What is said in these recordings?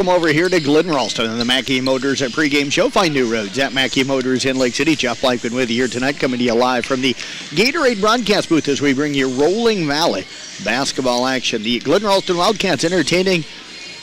Welcome over here to Glidden, Ralston, and the Mackey Motors pregame show. Find new roads at Mackey Motors in Lake City. Jeff Blackman with you here tonight, coming to you live from the Gatorade broadcast booth as we bring you Rolling Valley basketball action. The Glidden Ralston Wildcats entertaining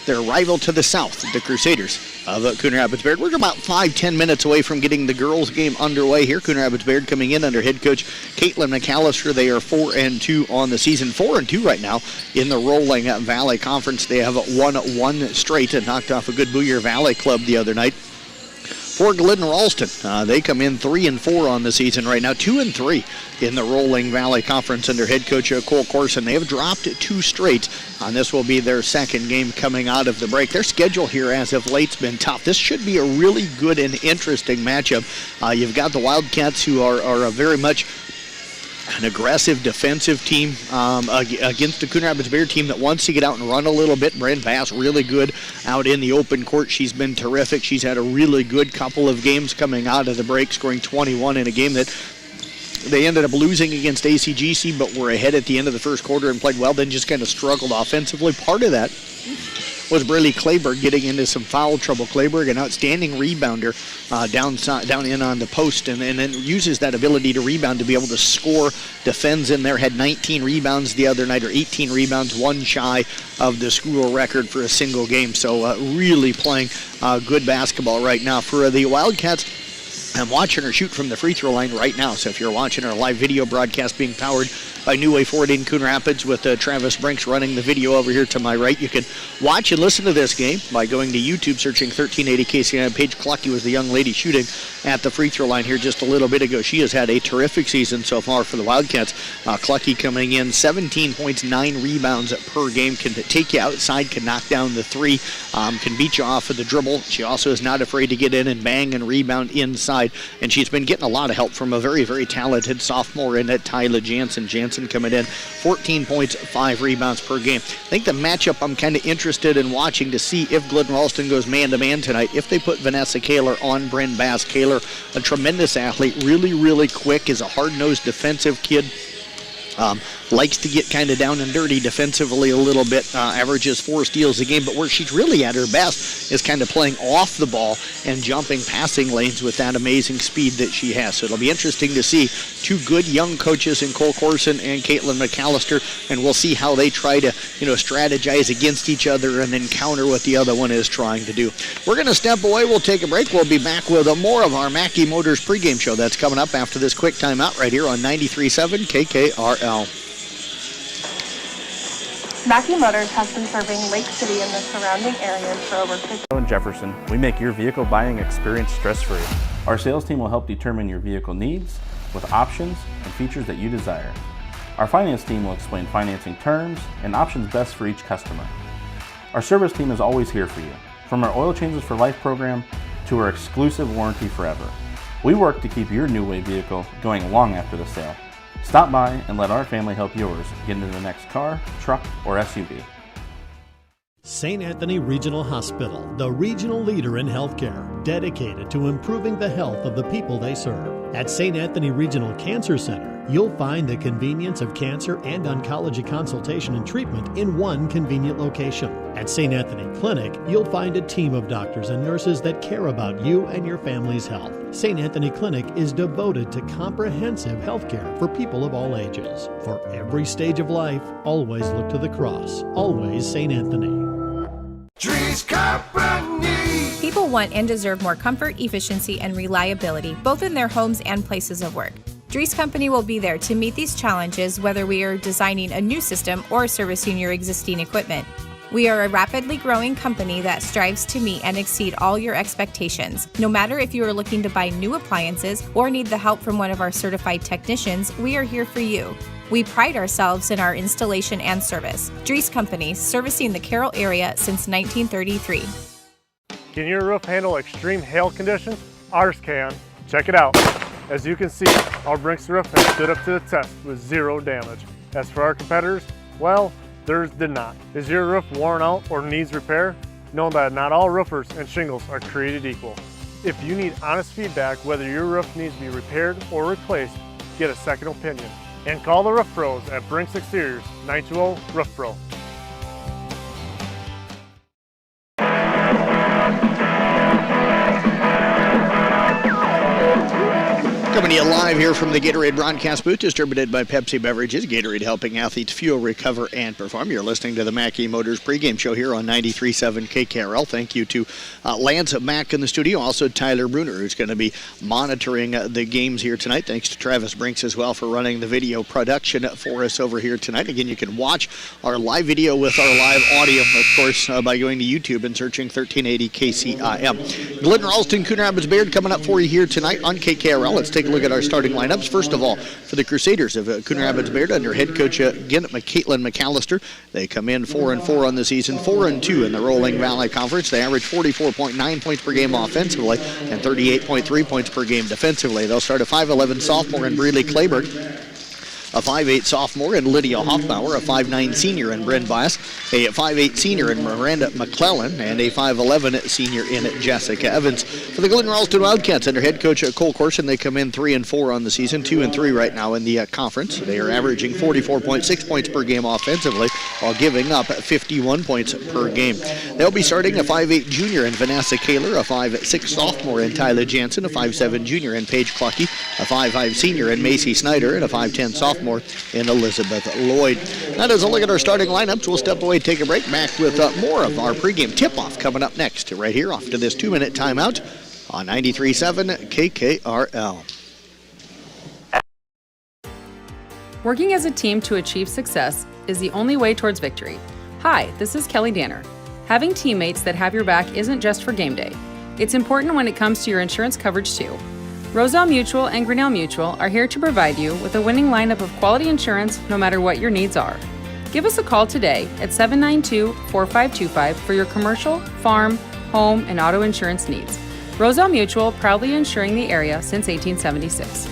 their rival to the south, the Crusaders of Coon Rapids-Bayard. We're about 5-10 minutes away from getting the girls' game underway here. Coon Rapids-Bayard coming in under head coach Caitlin McAllister. They are 4-2 on the season, 4-2 right now in the Rolling Valley Conference. They have won one straight and knocked off a good Boyer Valley club the other night. For Glidden Ralston, they come in 3-4 on the season right now, 2-3 in the Rolling Valley Conference under head coach Cole Corson. They have dropped two straight, and this will be their second game coming out of the break. Their schedule here as of late's been tough. This should be a really good and interesting matchup. You've got the Wildcats, who are a very much an aggressive defensive team against the Coon Rapids-Bayard team that wants to get out and run a little bit. Bryn Bass really good out in the open court. She's been terrific. She's had a really good couple of games coming out of the break, scoring 21 in a game that they ended up losing against ACGC, but were ahead at the end of the first quarter and played well, then just kind of struggled offensively. Part of that was Briley Clayberg getting into some foul trouble. Clayberg, an outstanding rebounder down in on the post, and then uses that ability to rebound to be able to score. Defends in there, had 19 rebounds the other night, or 18 rebounds, one shy of the school record for a single game. So really playing good basketball right now. For the Wildcats, I'm watching her shoot from the free throw line right now. So if you're watching our live video broadcast being powered by New Way Ford in Coon Rapids with Travis Brinks running the video over here to my right, you can watch and listen to this game by going to YouTube, searching 1380 KCI. Paige Clucky was the young lady shooting at the free throw line here just a little bit ago. She has had a terrific season so far for the Wildcats. Clucky coming in 17 points, 9 rebounds per game, can take you outside, can knock down the three, can beat you off of the dribble. She also is not afraid to get in and bang and rebound inside. And she's been getting a lot of help from a very, very talented sophomore in that Tyler Jansen. Jansen coming in 14 points, 5 rebounds per game. I think the matchup I'm kind of interested in watching to see if Glidden Ralston goes man-to-man tonight, if they put Vanessa Kaler on Bryn Bass. Kaler, a tremendous athlete, really, really quick, is a hard-nosed defensive kid. Likes to get kind of down and dirty defensively a little bit, averages 4 steals a game, but where she's really at her best is kind of playing off the ball and jumping passing lanes with that amazing speed that she has. So it'll be interesting to see two good young coaches in Cole Corson and Caitlin McAllister, and we'll see how they try to, strategize against each other and then counter what the other one is trying to do. We're going to step away. We'll take a break. We'll be back with more of our Mackey Motors pregame show. That's coming up after this quick timeout right here on 93.7 KKRL. Mackey Motors has been serving Lake City and the surrounding areas for over 50 years. In Jefferson, we make your vehicle buying experience stress-free. Our sales team will help determine your vehicle needs with options and features that you desire. Our finance team will explain financing terms and options best for each customer. Our service team is always here for you, from our Oil Changes for Life program to our exclusive warranty forever. We work to keep your New Way vehicle going long after the sale. Stop by and let our family help yours get into the next car, truck, or SUV. St. Anthony Regional Hospital, the regional leader in healthcare, dedicated to improving the health of the people they serve. At St. Anthony Regional Cancer Center, you'll find the convenience of cancer and oncology consultation and treatment in one convenient location. At St. Anthony Clinic, you'll find a team of doctors and nurses that care about you and your family's health. St. Anthony Clinic is devoted to comprehensive health care for people of all ages. For every stage of life, always look to the cross. Always St. Anthony. People want and deserve more comfort, efficiency, and reliability, both in their homes and places of work. Dries Company will be there to meet these challenges, whether we are designing a new system or servicing your existing equipment. We are a rapidly growing company that strives to meet and exceed all your expectations. No matter if you are looking to buy new appliances or need the help from one of our certified technicians, we are here for you. We pride ourselves in our installation and service. Dries Company, servicing the Carroll area since 1933. Can your roof handle extreme hail conditions? Ours can. Check it out. As you can see, our Brinks roof has stood up to the test with 0 damage. As for our competitors, well, theirs did not. Is your roof worn out or needs repair? Know that not all roofers and shingles are created equal. If you need honest feedback whether your roof needs to be repaired or replaced, get a second opinion. And call the Roof Pros at Brinks Exteriors, 920-ROOF-PRO. Coming to you live here from the Gatorade broadcast booth, distributed by Pepsi Beverages. Gatorade helping athletes fuel, recover, and perform. You're listening to the Mackey Motors pregame show here on 93.7 KKRL. Thank you to Lance Mack in the studio, also Tyler Bruner, who's going to be monitoring the games here tonight. Thanks to Travis Brinks as well for running the video production for us over here tonight. Again, you can watch our live video with our live audio, of course, by going to YouTube and searching 1380 KCIM. Glidden, Ralston, Coon, Bayard coming up for you here tonight on KKRL. Let's take a look at our starting lineups. First of all, for the Crusaders of Coon Bayard under head coach Caitlin McAllister. They come in 4-4 on the season, 4-2 in the Rolling Valley Conference. They average 44.9 points per game offensively and 38.3 points per game defensively. They'll start a 5'11 sophomore in Breeley Clayburgh, a 5'8 sophomore in Lydia Hoffbauer, a 5'9 senior in Bryn Bass, a 5'8 senior in Miranda McClellan, and a 5'11 senior in Jessica Evans. For the Glidden Ralston Wildcats under head coach Cole Corson, they come in 3-4 on the season, 2-3 right now in the conference. They are averaging 44.6 points per game offensively while giving up 51 points per game. They'll be starting a 5'8 junior in Vanessa Kaler, a 5'6 sophomore in Tyler Jansen, a 5'7 junior in Paige Clucky, a 5'5 senior in Macy Snyder, and a 5'10 sophomore in Elizabeth Lloyd. That is a look at our starting lineups. We'll step away, take a break, back with more of our pregame tip-off coming up next, right here after this 2-minute timeout on 93.7 KKRL. Working as a team to achieve success is the only way towards victory. Hi, this is Kelly Danner. Having teammates that have your back isn't just for game day. It's important when it comes to your insurance coverage too. Roselle Mutual and Grinnell Mutual are here to provide you with a winning lineup of quality insurance no matter what your needs are. Give us a call today at 792-4525 for your commercial, farm, home, and auto insurance needs. Roselle Mutual, proudly insuring the area since 1876.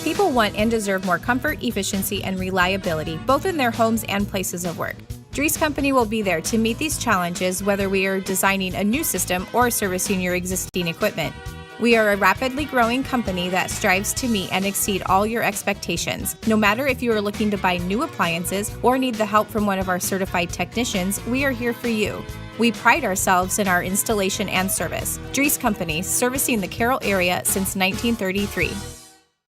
People want and deserve more comfort, efficiency, and reliability, both in their homes and places of work. Dries Company will be there to meet these challenges, whether we are designing a new system or servicing your existing equipment. We are a rapidly growing company that strives to meet and exceed all your expectations. No matter if you are looking to buy new appliances or need the help from one of our certified technicians, we are here for you. We pride ourselves in our installation and service. Dries Company, servicing the Carroll area since 1933.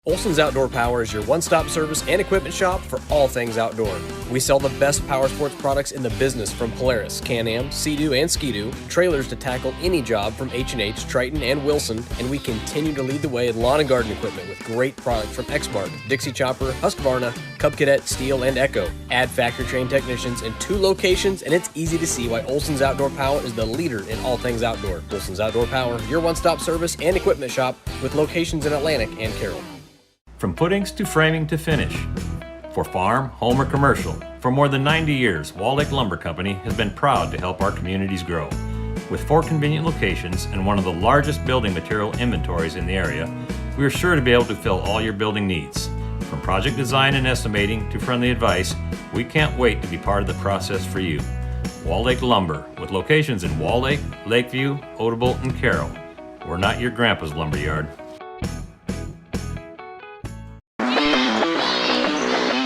Olson's Outdoor Power is your one-stop service and equipment shop for all things outdoor. We sell the best power sports products in the business, from Polaris, Can-Am, Sea-Doo, and Ski-Doo, trailers to tackle any job from H&H, Triton, and Wilson, and we continue to lead the way in lawn and garden equipment with great products from Exmark, Dixie Chopper, Husqvarna, Cub Cadet, Steel, and Echo. Add factory-trained technicians in 2 locations, and it's easy to see why Olson's Outdoor Power is the leader in all things outdoor. Olson's Outdoor Power, your one-stop service and equipment shop with locations in Atlantic and Carroll. From puttings to framing to finish. For farm, home, or commercial, for more than 90 years, Wall Lake Lumber Company has been proud to help our communities grow. With 4 convenient locations and one of the largest building material inventories in the area, we are sure to be able to fill all your building needs. From project design and estimating to friendly advice, we can't wait to be part of the process for you. Wall Lake Lumber, with locations in Wall Lake, Lakeview, Odebolt, and Carroll. We're not your grandpa's lumberyard.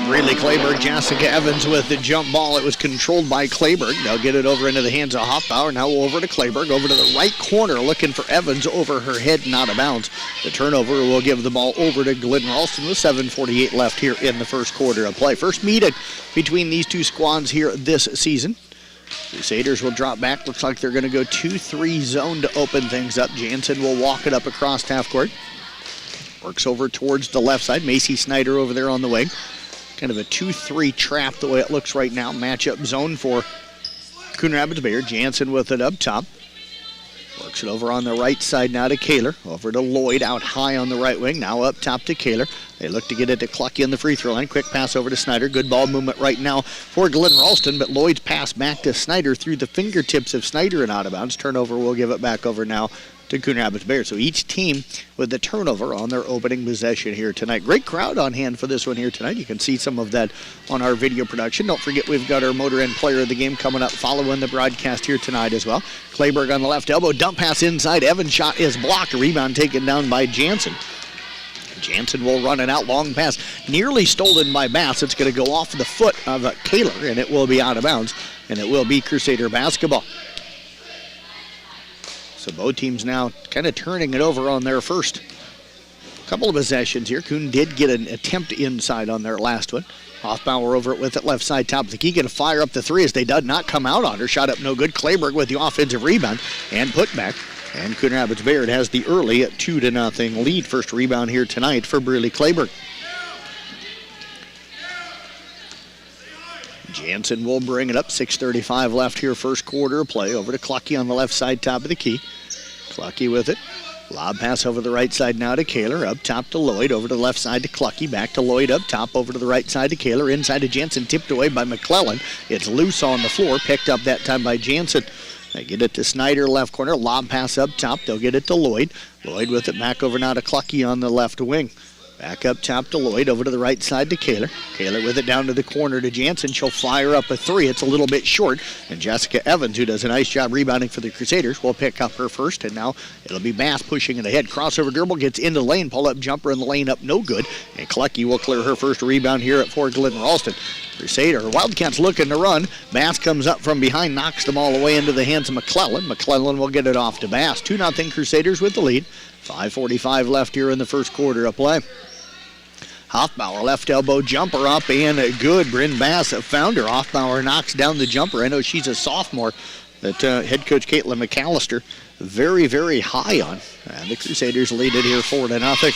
Breeley Clayburgh, Jessica Evans with the jump ball. It was controlled by Clayburgh. They'll get it over into the hands of Hoffbauer. Now over to Clayburgh, over to the right corner, looking for Evans over her head and out of bounds. The turnover will give the ball over to Glidden Ralston with 7:48 left here in the first quarter of play. First meeting between these two squads here this season. Crusaders will drop back. Looks like they're going to go 2-3 zone to open things up. Jansen will walk it up across half court. Works over towards the left side. Macy Snyder over there on the wing. Kind of a 2-3 trap the way it looks right now. Matchup zone for Coon Bayard. Jansen with it up top. Works it over on the right side now to Kaler. Over to Lloyd out high on the right wing. Now up top to Kaler. They look to get it to Clucky on the free throw line. Quick pass over to Snyder. Good ball movement right now for Glidden Ralston, but Lloyd's pass back to Snyder through the fingertips of Snyder and out of bounds. Turnover will give it back over now to Coon Bayard. So each team with the turnover on their opening possession here tonight. Great crowd on hand for this one here tonight. You can see some of that on our video production. Don't forget we've got our Motor Inn Player of the Game coming up following the broadcast here tonight as well. Clayburgh on the left elbow. Dump pass inside. Evans' shot is blocked. A rebound taken down by Jansen. Jansen will run it out. Long pass nearly stolen by Bass. It's going to go off the foot of Kaler, and it will be out of bounds, and it will be Crusader basketball. So both teams now kind of turning it over on their first couple of possessions here. Coon did get an attempt inside on their last one. Hoffbauer over it with it left side top of the key. Going to fire up the three as they did not come out on her. Shot up no good. Clayberg with the offensive rebound and put back. And Coon Rapids Bayard has the early 2-0 lead. First rebound here tonight for Breely Clayberg. Jansen will bring it up. 6:35 left here, first quarter of play. Over to Clucky on the left side, top of the key. Clucky with it. Lob pass over the right side now to Kaler. Up top to Lloyd. Over to the left side to Clucky. Back to Lloyd up top. Over to the right side to Kaler. Inside to Jansen. Tipped away by McClellan. It's loose on the floor. Picked up that time by Jansen. They get it to Snyder, left corner. Lob pass up top. They'll get it to Lloyd. Lloyd with it back over now to Clucky on the left wing. Back up top to Lloyd, over to the right side to Kaler. Kaler with it down to the corner to Jansen. She'll fire up a three. It's a little bit short. And Jessica Evans, who does a nice job rebounding for the Crusaders, will pick up her first. And now it'll be Bass pushing it ahead. Crossover dribble, gets into the lane. Pull-up jumper in the lane up, no good. And Clucky will clear her first rebound here at Fort Glidden Ralston. Wildcats looking to run. Bass comes up from behind, knocks them all the way into the hands of McClellan. McClellan will get it off to Bass. 2-0 Crusaders with the lead. 5:45 left here in the first quarter of play. Hoffbauer left elbow jumper up and good. Bryn Bass found her. Hoffbauer knocks down the jumper. I know she's a sophomore that head coach Caitlin McAllister very, very high on. And the Crusaders lead it here 4-0.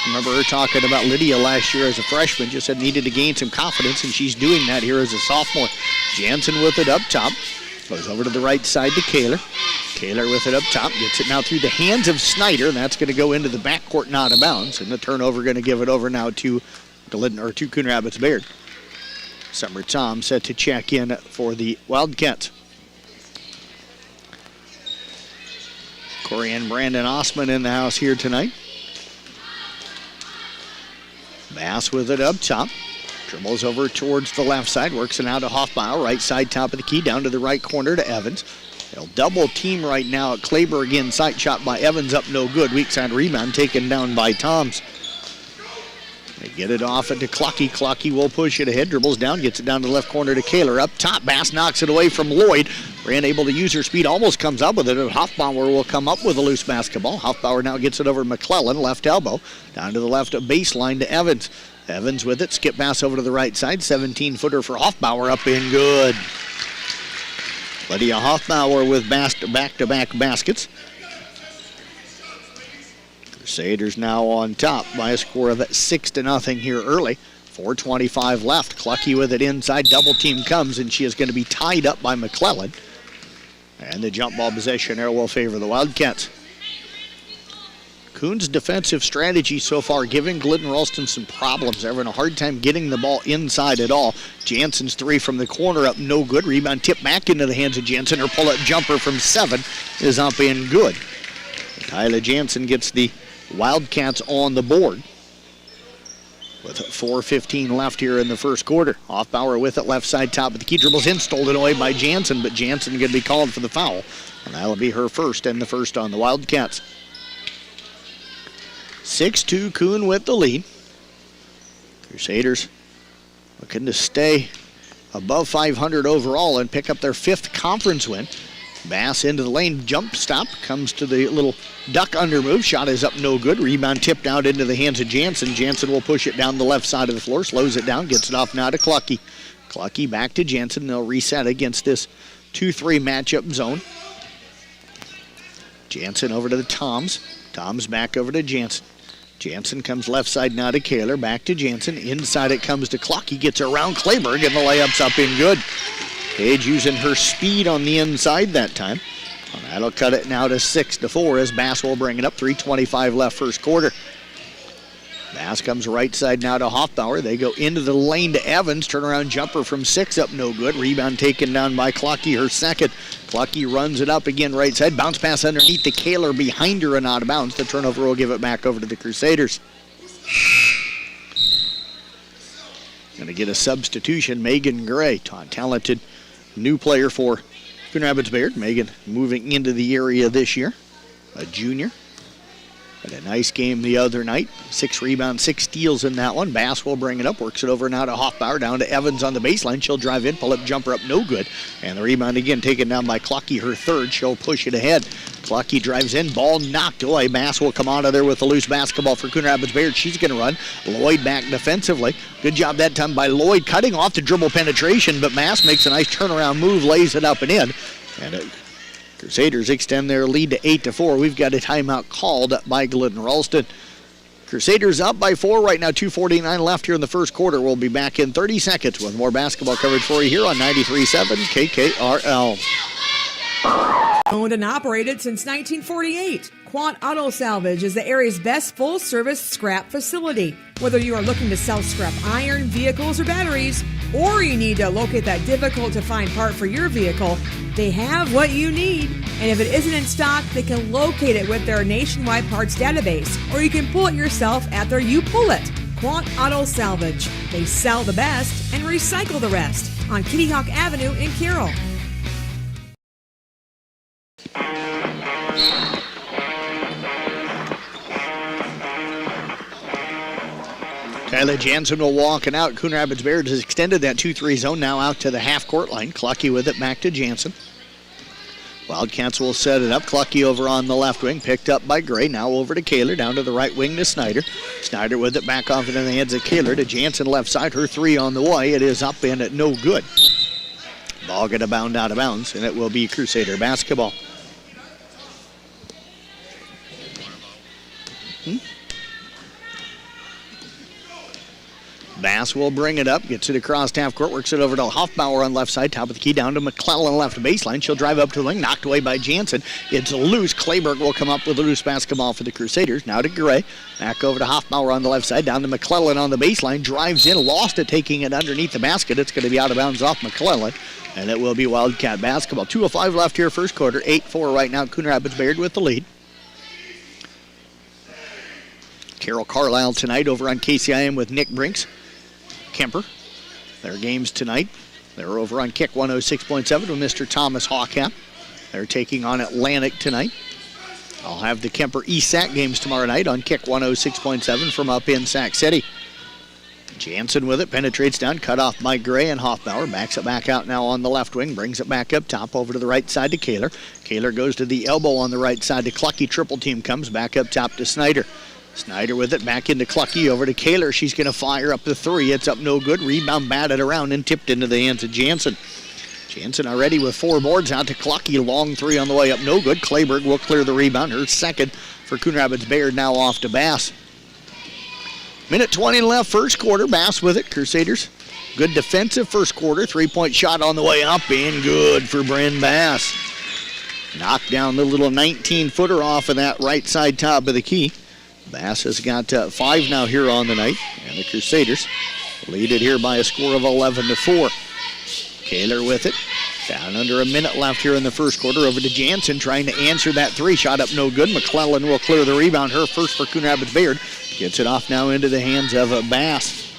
Remember her talking about Lydia last year as a freshman. Just said needed to gain some confidence, and she's doing that here as a sophomore. Jansen with it up top. Goes over to the right side to Kaler. Kaler with it up top. Gets it now through the hands of Snyder, and that's going to go into the backcourt, not out of bounds. And the turnover going to give it over now to Glidden, or to Coon Rapids Bayard. Summer Tom set to check in for the Wildcats. Corey and Brandon Osman in the house here tonight. Bass with it up top. Dribbles over towards the left side, works it out to Hoffbauer, right side top of the key, down to the right corner to Evans. They'll double team right now at Clayberg inside, shot by Evans up no good. Weak side rebound taken down by Toms. They get it off into Clucky. Clucky will push it ahead, dribbles down, gets it down to the left corner to Kaler. Up top, Bass knocks it away from Lloyd. Ran able to use her speed, almost comes up with it. Hoffbauer will come up with a loose basketball. Hoffbauer now gets it over to McClellan, left elbow, down to the left baseline to Evans. Evans with it, skip pass over to the right side, 17-footer for Hoffbauer, up in good. Lydia Hoffbauer with back-to-back baskets. Crusaders now on top by a score of 6-0 here early. 4:25 left. Clucky with it inside, double team comes, and she is going to be tied up by McClellan. And the jump ball possession there will favor the Wildcats. Coon's defensive strategy so far giving Glidden Ralston some problems. They're having a hard time getting the ball inside at all. Jansen's three from the corner up, no good. Rebound tipped back into the hands of Jansen. Her pull-up jumper from 7 is up and good. Tyler Jansen gets the Wildcats on the board with 4:15 left here in the first quarter. Hoffbauer with it, left side top of the key. Dribbles in, stolen away by Jansen, but Jansen going to be called for the foul. And that'll be her first, and the first on the Wildcats. 6-2 Coon with the lead. Crusaders looking to stay above 500 overall and pick up their 5th conference win. Bass into the lane, jump stop, comes to the little duck under move. Shot is up no good. Rebound tipped out into the hands of Jansen. Jansen will push it down the left side of the floor, slows it down, gets it off now to Clucky. Clucky back to Jansen. They'll reset against this 2-3 matchup zone. Jansen over to the Toms. Toms back over to Jansen. Jansen comes left side now to Kaler, back to Jansen. Inside it comes to Clucky, gets around Clayberg, and the layup's up in good. Page using her speed on the inside that time. And that'll cut it now to 6-4 as Bass will bring it up. 3:25 left first quarter. Bass comes right side now to Hoffbauer. They go into the lane to Evans. Turnaround jumper from 6 up no good. Rebound taken down by Clucky, her second. Clucky runs it up again right side. Bounce pass underneath to Kaler behind her and out of bounds. The turnover will give it back over to the Crusaders. Going to get a substitution. Megan Gray, talented new player for Coon Rapids Bayard. Megan moving into the area this year, a junior. Had a nice game the other night. 6 rebounds, 6 steals in that one. Bass will bring it up, works it over now to Hoffbauer, down to Evans on the baseline. She'll drive in, pull up, jumper up, no good. And the rebound again taken down by Clucky, her third. She'll push it ahead. Clucky drives in, ball knocked away. Bass will come out of there with a loose basketball for Coon Rapids Bayard. She's going to run. Lloyd back defensively. Good job that time by Lloyd, cutting off the dribble penetration, but Bass makes a nice turnaround move, lays it up and in. And Crusaders extend their lead to 8-4. We've got a timeout called by Glidden Ralston. Crusaders up by 4 right now, 2:49 left here in the first quarter. We'll be back in 30 seconds with more basketball coverage for you here on 93.7 KKRL. Owned and operated since 1948, Quant Auto Salvage is the area's best full-service scrap facility. Whether you are looking to sell scrap iron, vehicles, or batteries, or you need to locate that difficult-to-find part for your vehicle, they have what you need. And if it isn't in stock, they can locate it with their nationwide parts database, or you can pull it yourself at their You Pull It. Quant Auto Salvage. They sell the best and recycle the rest on Kitty Hawk Avenue in Carroll. Kyla Jansen will walk it out. Coon Rapids Bayard has extended that 2-3 zone now out to the half-court line. Clucky with it back to Jansen. Wildcats will set it up. Clucky over on the left wing, picked up by Gray. Now over to Kaler, down to the right wing to Snyder. Snyder with it back off into the hands of Kaler to Jansen left side. Her 3 on the way. It is up and at no good. Ball going to bound out of bounds, and it will be Crusader basketball. Bass will bring it up, gets it across half court, works it over to Hoffbauer on left side, top of the key, down to McClellan left baseline. She'll drive up to the wing, knocked away by Jansen. It's loose. Clayberg will come up with a loose basketball for the Crusaders. Now to Gray, back over to Hoffbauer on the left side, down to McClellan on the baseline, drives in, lost it, taking it underneath the basket. It's going to be out of bounds off McClellan, and it will be Wildcat basketball. 2:05 left here, first quarter, 8-4 right now. Coon Rapids Bayard with the lead. Carol Carlisle tonight over on KCIM with Nick Brinks. Kemper, their games tonight. They're over on Kick 106.7 with Mr. Thomas Hawcat. They're taking on Atlantic tonight. I'll have the Kemper East Sac games tomorrow night on Kick 106.7 from up in Sac City. Jansen with it, penetrates down, cut off by Gray, and Hoffbauer backs it back out now on the left wing, brings it back up top over to the right side to Kaler. Kaler goes to the elbow on the right side to Clucky. Triple team comes back up top to Snyder. Snyder with it, back into Clucky, over to Kaler. She's going to fire up the 3. It's up no good. Rebound batted around and tipped into the hands of Jansen. Jansen already with 4 boards out to Clucky. Long 3 on the way up, no good. Clayberg will clear the rebound. Her second for Coon Rapids Bayard, now off to Bass. Minute 20 left, first quarter. Bass with it, Crusaders. Good defensive first quarter. 3-point shot on the way up and good for Bryn Bass. Knocked down the little 19-footer off of that right side top of the key. Bass has got 5 now here on the night, and the Crusaders lead it here by a score of 11-4. Kaler with it. Down under a minute left here in the first quarter. Over to Jansen trying to answer that 3. Shot up no good. McClellan will clear the rebound. Her first for Coon Rapids Bayard. Gets it off now into the hands of Bass.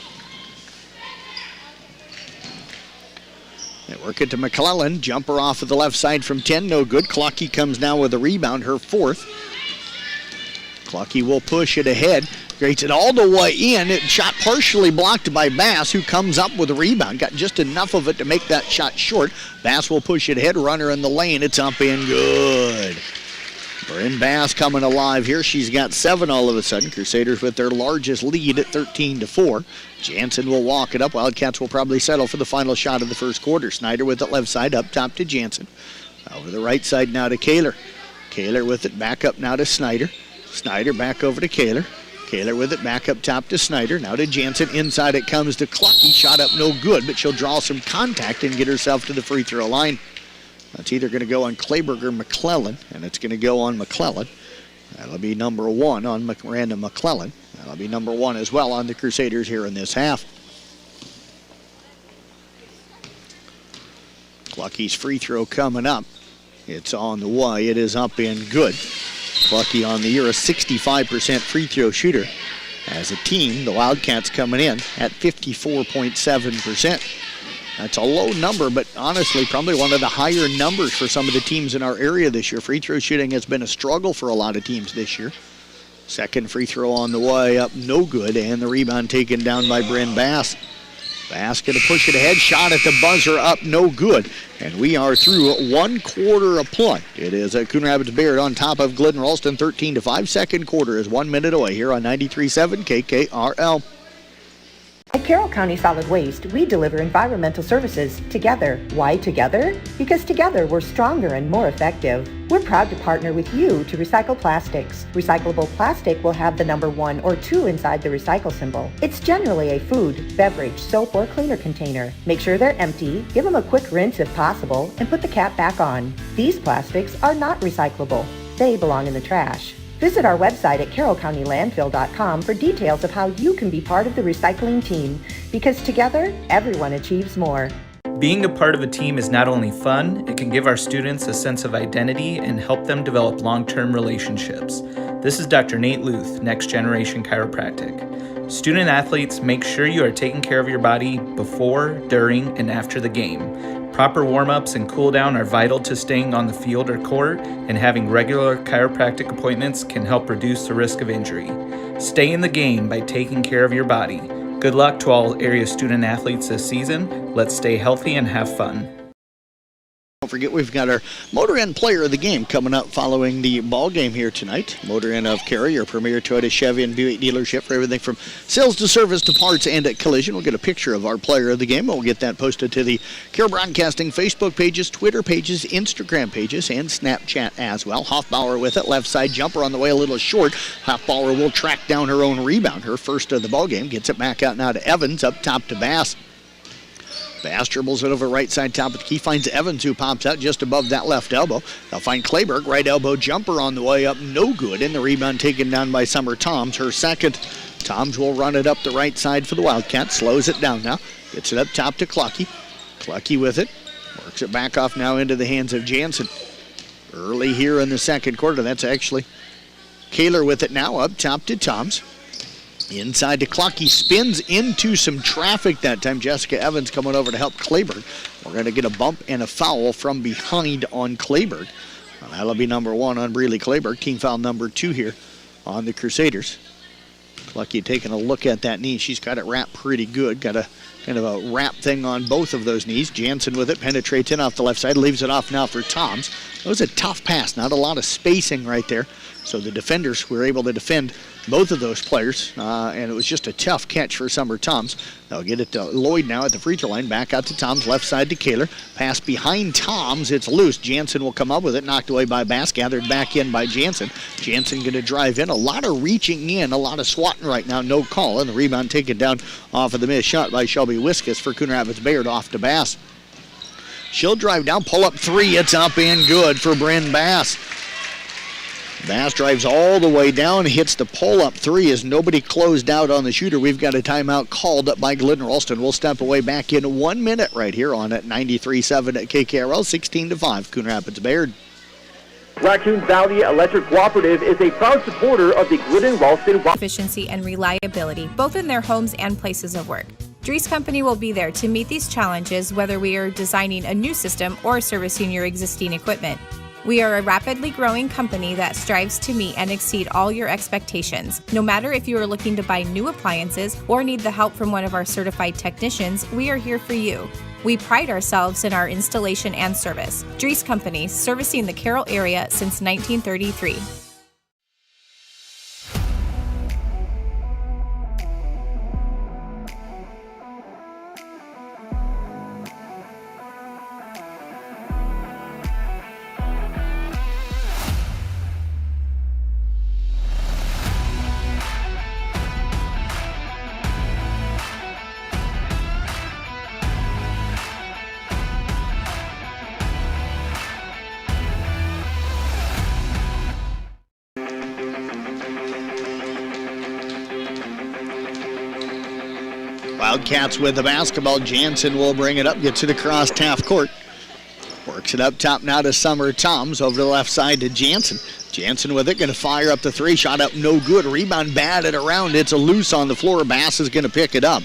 They work it to McClellan. Jumper off of the left side from 10. No good. Clucky comes now with a rebound. Her 4th. Clucky will push it ahead. Grates it all the way in. It shot partially blocked by Bass, who comes up with a rebound. Got just enough of it to make that shot short. Bass will push it ahead. Runner in the lane. It's up and good. Bryn Bass coming alive here. She's got 7 all of a sudden. Crusaders with their largest lead at 13-4. Jansen will walk it up. Wildcats will probably settle for the final shot of the first quarter. Snyder with it left side up top to Jansen. Over the right side now to Kaler. Kaler with it back up now to Snyder. Snyder back over to Kaler. Kaler with it back up top to Snyder. Now to Jansen. Inside it comes to Clucky. Shot up no good, but she'll draw some contact and get herself to the free throw line. That's either going to go on Clayberg or McClellan, and it's going to go on McClellan. That'll be number 1 on Miranda McClellan. That'll be number 1 as well on the Crusaders here in this half. Clucky's free throw coming up. It's on the way. It is up and good. Clucky on the year, a 65% free throw shooter. As a team, the Wildcats coming in at 54.7%. That's a low number, but honestly, probably one of the higher numbers for some of the teams in our area this year. Free throw shooting has been a struggle for a lot of teams this year. Second free throw on the way up, no good, and the rebound taken down by Bryn Bass. Bass going to push it ahead, shot at the buzzer up, no good. And we are through 1 quarter of play. It is Coon Rapids Bayard on top of Glidden Ralston 13-5. Second quarter is 1 minute away here on 93.7 KKRL. At Carroll County Solid Waste, we deliver environmental services together. Why together? Because together we're stronger and more effective. We're proud to partner with you to recycle plastics. Recyclable plastic will have the number 1 or 2 inside the recycle symbol. It's generally a food, beverage, soap, or cleaner container. Make sure they're empty, give them a quick rinse if possible, and put the cap back on. These plastics are not recyclable. They belong in the trash. Visit our website at carrollcountylandfill.com for details of how you can be part of the recycling team, because together, everyone achieves more. Being a part of a team is not only fun, it can give our students a sense of identity and help them develop long-term relationships. This is Dr. Nate Luth, Next Generation Chiropractic. Student athletes, make sure you are taking care of your body before, during, and after the game. Proper warm-ups and cool-down are vital to staying on the field or court, and having regular chiropractic appointments can help reduce the risk of injury. Stay in the game by taking care of your body. Good luck to all area student athletes this season. Let's stay healthy and have fun. Don't forget, we've got our Motor Inn Player of the Game coming up following the ball game here tonight. Motor Inn of Cary, your premier Toyota, Chevy, and Buick dealership for everything from sales to service to parts and at collision. We'll get a picture of our Player of the Game, and we'll get that posted to the Cary Broadcasting Facebook pages, Twitter pages, Instagram pages, and Snapchat as well. Hoffbauer with it, left side jumper on the way a little short. Hoffbauer will track down her own rebound, her first of the ball game. Gets it back out now to Evans, up top to Bass. Bass dribbles it over right side top of the key, finds Evans, who pops out just above that left elbow. They'll find Clayberg, right elbow jumper on the way up, no good, and the rebound taken down by Summer Toms, her second. Toms will run it up the right side for the Wildcats, slows it down now, gets it up top to Clucky. Clucky with it, works it back off now into the hands of Jansen. Early here in the second quarter, that's actually Kaler with it now, up top to Toms. Inside to Clucky, spins into some traffic that time. Jessica Evans coming over to help Clayberg. We're going to get a bump and a foul from behind on Clayberg. Well, that'll be number 1 on Breeley Clayberg. Team foul number 2 here on the Crusaders. Clucky taking a look at that knee. She's got it wrapped pretty good. Got a kind of a wrap thing on both of those knees. Jansen with it, penetrates in off the left side, leaves it off now for Toms. That was a tough pass, not a lot of spacing right there. So the defenders were able to defend both of those players, and it was just a tough catch for Summer Toms. They'll get it to Lloyd now at the free throw line, back out to Toms, left side to Kaler. Pass behind Toms, it's loose. Jansen will come up with it, knocked away by Bass, gathered back in by Jansen. Jansen going to drive in, a lot of reaching in, a lot of swatting right now, no call, and the rebound taken down off of the missed shot by Shelby Wiskus for Coon Rapids Bayard off to Bass. She'll drive down, pull up 3, it's up and good for Bryn Bass. Bass drives all the way down, hits the pull-up 3 as nobody closed out on the shooter. We've got a timeout called up by Glidden Ralston. We'll step away back in 1 minute right here on at 93.7 at KKRL, 16-5, Coon Rapids Bayard. Raccoon Valley Electric Cooperative is a proud supporter of the Glidden Ralston efficiency and reliability, both in their homes and places of work. Dries Company will be there to meet these challenges, whether we are designing a new system or servicing your existing equipment. We are a rapidly growing company that strives to meet and exceed all your expectations. No matter if you are looking to buy new appliances or need the help from one of our certified technicians, we are here for you. We pride ourselves in our installation and service. Dries Company, servicing the Carroll area since 1933. Wildcats with the basketball. Jansen will bring it up, gets it across half court. Works it up top now to Summer Toms, over the left side to Jansen. Jansen with it, going to fire up the 3, shot up, no good. Rebound batted around, it's a loose on the floor. Bass is going to pick it up.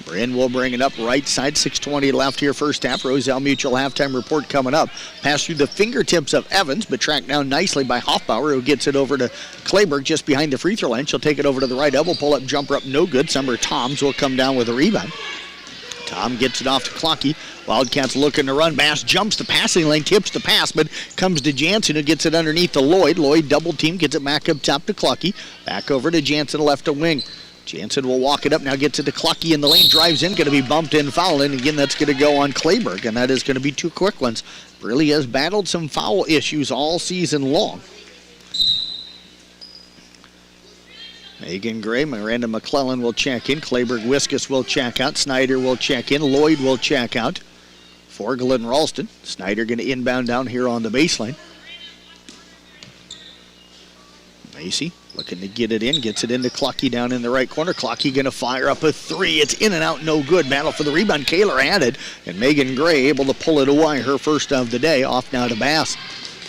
Bryn will bring it up right side, 6:20 left here first half. Roselle Mutual halftime report coming up. Pass through the fingertips of Evans, but tracked down nicely by Hoffbauer, who gets it over to Clayberg just behind the free throw line. She'll take it over to the right elbow, pull up, jumper up, no good. Summer Toms will come down with a rebound. Tom gets it off to Clocky. Wildcats looking to run. Bass jumps the passing lane, tips the pass, but comes to Jansen, who gets it underneath to Lloyd. Lloyd double team, gets it back up top to Clocky. Back over to Jansen, left to wing. Jansen will walk it up, now gets it to Clucky in the lane, drives in, going to be bumped in, foul in. Again, that's going to go on Clayberg, and that is going to be two quick ones. Really has battled some foul issues all season long. Megan Gray, Miranda McClellan will check in. Clayberg Wiskus will check out. Snyder will check in. Lloyd will check out for Glidden Ralston. Snyder going to inbound down here on the baseline. Macy looking to get it in, gets it into Clucky down in the right corner. Clucky going to fire up a three. It's in and out, no good. Battle for the rebound. Kaler had it, and Megan Gray able to pull it away. Her first of the day. Off now to Bass.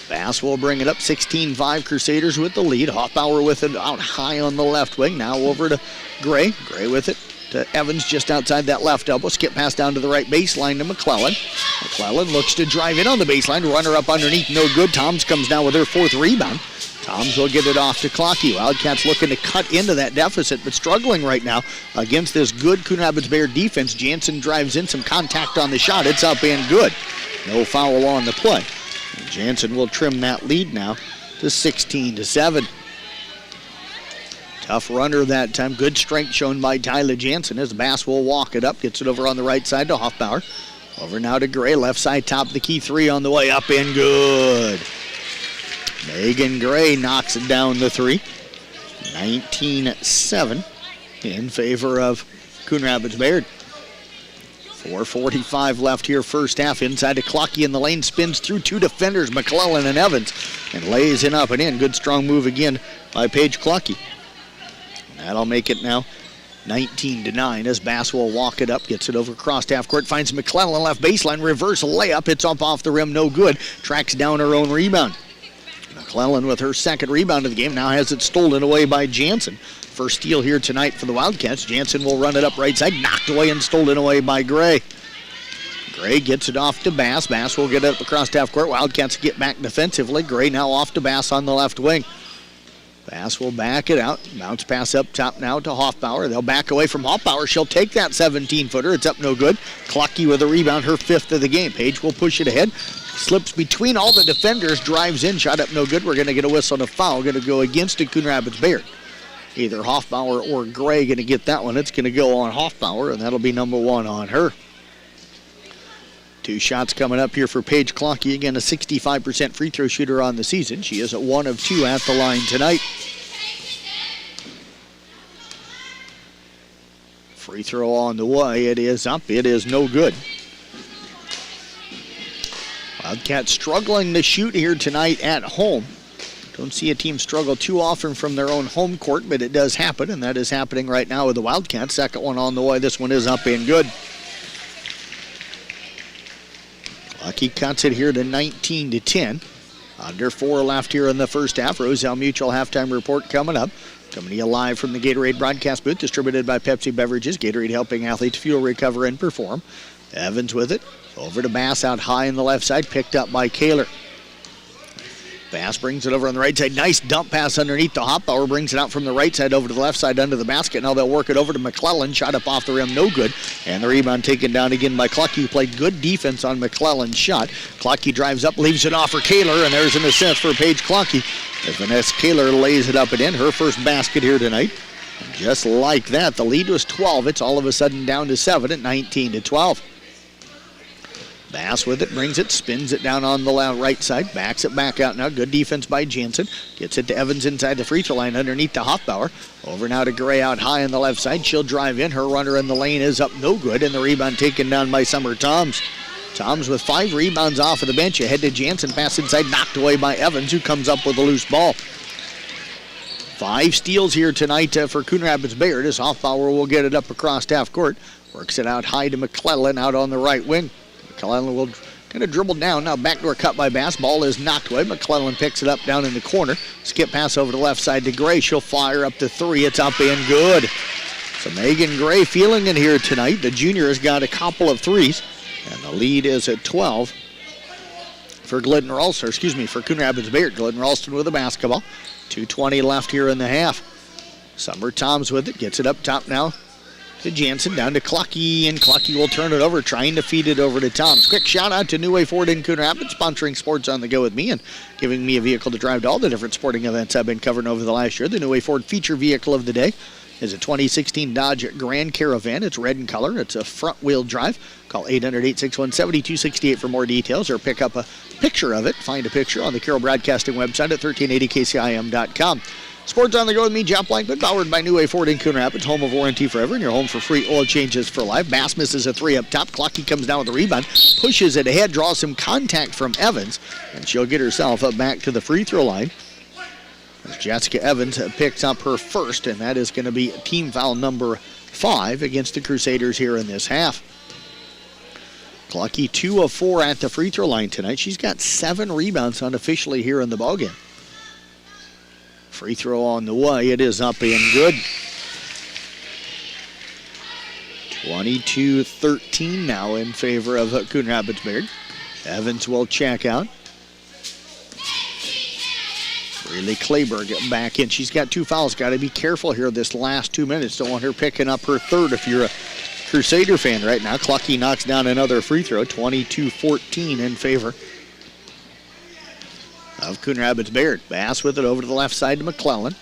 Bass will bring it up, 16-5 Crusaders with the lead. Hoffbauer with it out high on the left wing. Now over to Gray. Gray with it to Evans just outside that left elbow. Skip pass down to the right baseline to McClellan. McClellan looks to drive in on the baseline. Runner up underneath, no good. Toms comes down with her fourth rebound. Toms will get it off to Clocky. Wildcats looking to cut into that deficit, but struggling right now against this good Coon Rapids Bayard defense. Jansen drives in, some contact on the shot. It's up and good. No foul on the play. And Jansen will trim that lead now to 16-7. Tough runner that time. Good strength shown by Tyler Jansen as Bass will walk it up. Gets it over on the right side to Hoffbauer. Over now to Gray. Left side, top of the key three on the way up and good. Megan Gray knocks it down the three. 19-7 in favor of Coon Rapids Bayard. 4:45 left here first half. Inside to Clocky in the lane. Spins through two defenders, McClellan and Evans, and lays it up and in. Good strong move again by Paige Clocky. That'll make it now 19-9 as Bass will walk it up, gets it over across half court, finds McClellan left baseline, reverse layup, it's up off the rim, no good. Tracks down her own rebound. McClellan with her second rebound of the game now has it stolen away by Jansen. First steal here tonight for the Wildcats. Jansen will run it up right side, knocked away and stolen away by Gray. Gray gets it off to Bass. Bass will get it up across half court. Wildcats get back defensively. Gray now off to Bass on the left wing. Bass will back it out. Bounce pass up top now to Hoffbauer. They'll back away from Hoffbauer. She'll take that 17-footer. It's up no good. Clucky with a rebound, her fifth of the game. Paige will push it ahead. Slips between all the defenders, drives in, shot up no good. We're going to get a whistle and a foul. Going to go against the Coon Rapids Bayard. Either Hoffbauer or Gray going to get that one. It's going to go on Hoffbauer, and that'll be number one on her. Two shots coming up here for Paige Clocky. Again, a 65% free throw shooter on the season. She is at 1 of 2 at the line tonight. Free throw on the way. It is up. It is no good. Wildcats struggling to shoot here tonight at home. Don't see a team struggle too often from their own home court, but it does happen, and that is happening right now with the Wildcats. Second one on the way. This one is up and good. Lucky cuts it here to 19-10. Under 4 left here in the first half. Roselle Mutual halftime report coming up. Coming to you live from the Gatorade broadcast booth, distributed by Pepsi Beverages. Gatorade helping athletes fuel, recover, and perform. Evans with it. Over to Bass out high in the left side. Picked up by Kaler. Bass brings it over on the right side. Nice dump pass underneath the Hoffbauer. Brings it out from the right side over to the left side under the basket. Now they'll work it over to McClellan. Shot up off the rim, no good. And the rebound taken down again by Clucky, who played good defense on McClellan's shot. Clucky drives up, leaves it off for Kaler, and there's an assist for Paige Clucky. As Vanessa Kaler lays it up and in. Her first basket here tonight. And just like that, the lead was 12. It's all of a sudden down to 7 at 19-12. Bass with it, brings it, spins it down on the right side, backs it back out now. Good defense by Jansen. Gets it to Evans inside the free throw line underneath the Hoffbauer. Over now to Gray out high on the left side. She'll drive in. Her runner in the lane is up no good, and the rebound taken down by Summer Toms. Toms with 5 rebounds off of the bench. Ahead to Jansen. Pass inside, knocked away by Evans, who comes up with a loose ball. 5 steals here tonight for Coon Rapids Bayard as Hoffbauer will get it up across half court. Works it out high to McClellan out on the right wing. McClellan will kind of dribble down. Now backdoor cut by Bass. Ball is knocked away. McClellan picks it up down in the corner. Skip pass over the left side to Gray. She'll fire up to 3. It's up and good. So Megan Gray feeling it here tonight. The junior has got a couple of threes, and the lead is at 12 for Glidden Ralston, for Coon Rapids Bayard. Glidden Ralston with the basketball. 2:20 left here in the half. Summer Toms with it, gets it up top now to Jansen, down to Clucky, and Clucky will turn it over, trying to feed it over to Toms. Quick shout out to New Way Ford in Coon Rapids, sponsoring Sports on the Go with me and giving me a vehicle to drive to all the different sporting events I've been covering over the last year. The New Way Ford feature vehicle of the day is a 2016 Dodge Grand Caravan. It's red in color. It's a front-wheel drive. Call 800-861-7268 for more details, or pick up a picture of it. Find a picture on the Carroll Broadcasting website at 1380kcim.com. Sports on the Go with me, Jeff Blankman, powered by New Way Ford in Coon Rapids, home of warranty forever, and your home for free oil changes for life. Bass misses a three up top. Clucky comes down with the rebound, pushes it ahead, draws some contact from Evans, and she'll get herself up back to the free throw line. As Jessica Evans picks up her first, and that is going to be team foul number 5 against the Crusaders here in this half. Clucky 2 of 4 at the free throw line tonight. She's got 7 rebounds unofficially here in the ballgame. Free throw on the way. It is up and good. 22-13 now in favor of Coon Rapids Bayard. Evans will check out. Riley Clayberg back in. She's got 2 fouls. Got to be careful here this last 2 minutes. Don't want her picking up her third if you're a Crusader fan right now. Clucky knocks down another free throw. 22-14 in favor of Coon Rapids Bayard. Bass with it over to the left side to McClellan.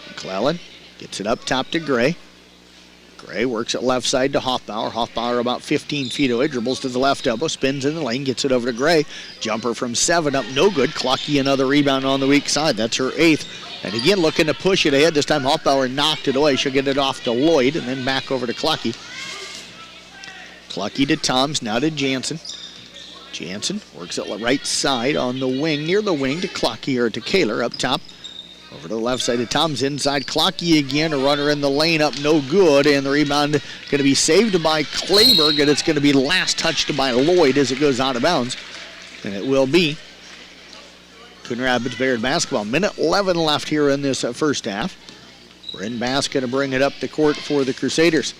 McClellan gets it up top to Gray. Gray works it left side to Hoffbauer. Hoffbauer about 15 feet away, dribbles to the left elbow, spins in the lane, gets it over to Gray. Jumper from 7 up, no good. Clucky another rebound on the weak side. That's her 8th. And again, looking to push it ahead. This time Hoffbauer knocked it away. She'll get it off to Lloyd and then back over to Clucky. Clucky to Toms, now to Jansen. Jansen works it right side on the wing, near the wing to Clucky, or to Kaler up top. Over to the left side of Toms, inside Clucky again, a runner in the lane up, no good, and the rebound going to be saved by Clayberg, and it's going to be last touched by Lloyd as it goes out of bounds. And it will be Coon Rapids Bayard basketball. Minute 11 left here in this first half. Bryn Bass going to bring it up the court for the Crusaders.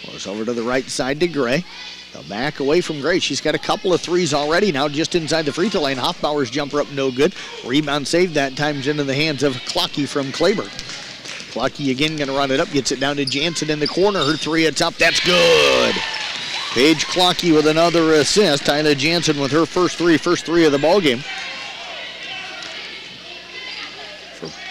Goes over to the right side to Gray. They'll back away from Gray. She's got a couple of threes already now just inside the free throw line. Hoffbauer's jumper up no good. Rebound saved that time into the hands of Clucky from Clayberg. Clucky again going to run it up. Gets it down to Jansen in the corner. Her 3 at top. That's good. Paige Clucky with another assist. Tyler Jansen with her first three of the ballgame.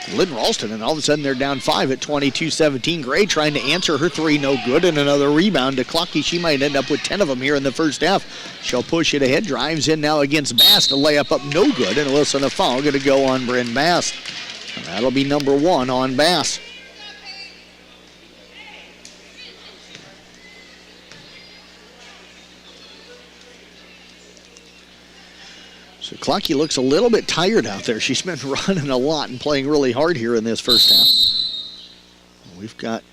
Glidden Ralston, and all of a sudden they're down 5 at 22-17. Gray trying to answer her 3, no good, and another rebound to Clucky. She might end up with 10 of them here in the first half. She'll push it ahead, drives in now against Bass. The layup up no good, and Wilson a foul going to go on Bryn Bass. And that'll be number 1 on Bass. So Clucky looks a little bit tired out there. She's been running a lot and playing really hard here in this first half. We've got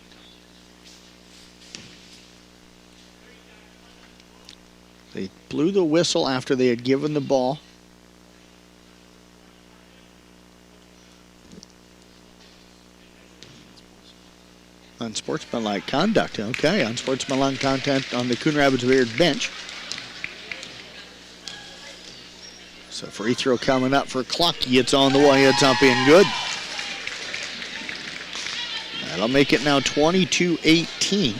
they blew the whistle after they had given the ball. Unsportsmanlike conduct. Okay, unsportsmanlike conduct on the Coon Rapids Bayard bench. So free throw coming up for Clucky. It's on the way. It's up and good. That'll make it now 22-18.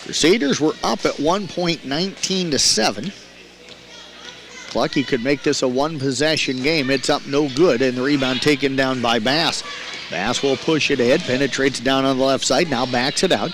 Crusaders were up at one point 19-7. Clucky could make this a one-possession game. It's up no good, and the rebound taken down by Bass. Bass will push it ahead, penetrates down on the left side, now backs it out.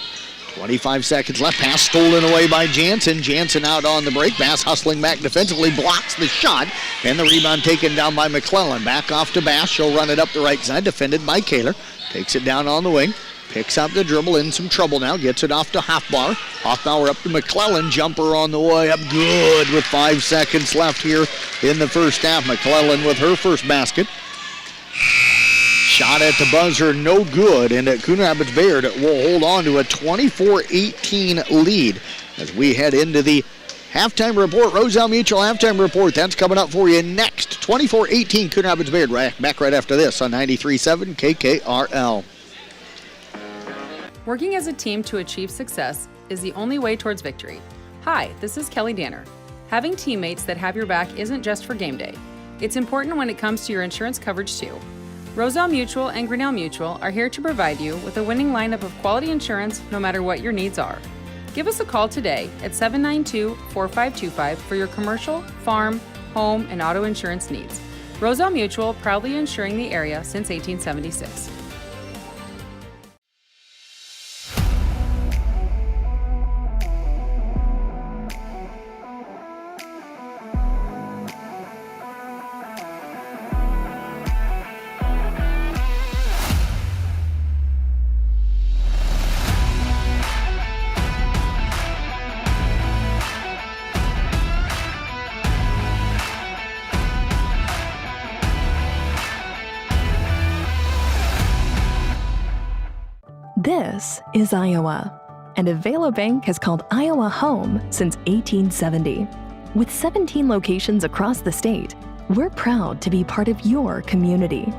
25 seconds left. Pass stolen away by Jansen. Jansen out on the break. Bass hustling back defensively, blocks the shot, and the rebound taken down by McClellan. Back off to Bass. She'll run it up the right side, defended by Kaler. Takes it down on the wing. Picks up the dribble, in some trouble now. Gets it off to Hoffbauer. Hoffbauer up to McClellan. Jumper on the way up good with 5 seconds left here in the first half. McClellan with her first basket. Shot at the buzzer, no good, and Coon Rapids Bayard will hold on to a 24-18 lead as we head into the halftime report. Roselle Mutual halftime report. That's coming up for you next. 24-18 Coon Rapids Bayard. Back right after this on 93.7 KKRL. Working as a team to achieve success is the only way towards victory. Hi, this is Kelly Danner. Having teammates that have your back isn't just for game day. It's important when it comes to your insurance coverage too. Roselle Mutual and Grinnell Mutual are here to provide you with a winning lineup of quality insurance no matter what your needs are. Give us a call today at 792-4525 for your commercial, farm, home, and auto insurance needs. Roselle Mutual, proudly insuring the area since 1876. This is Iowa, and Avela Bank has called Iowa home since 1870. With 17 locations across the state, we're proud to be part of your community.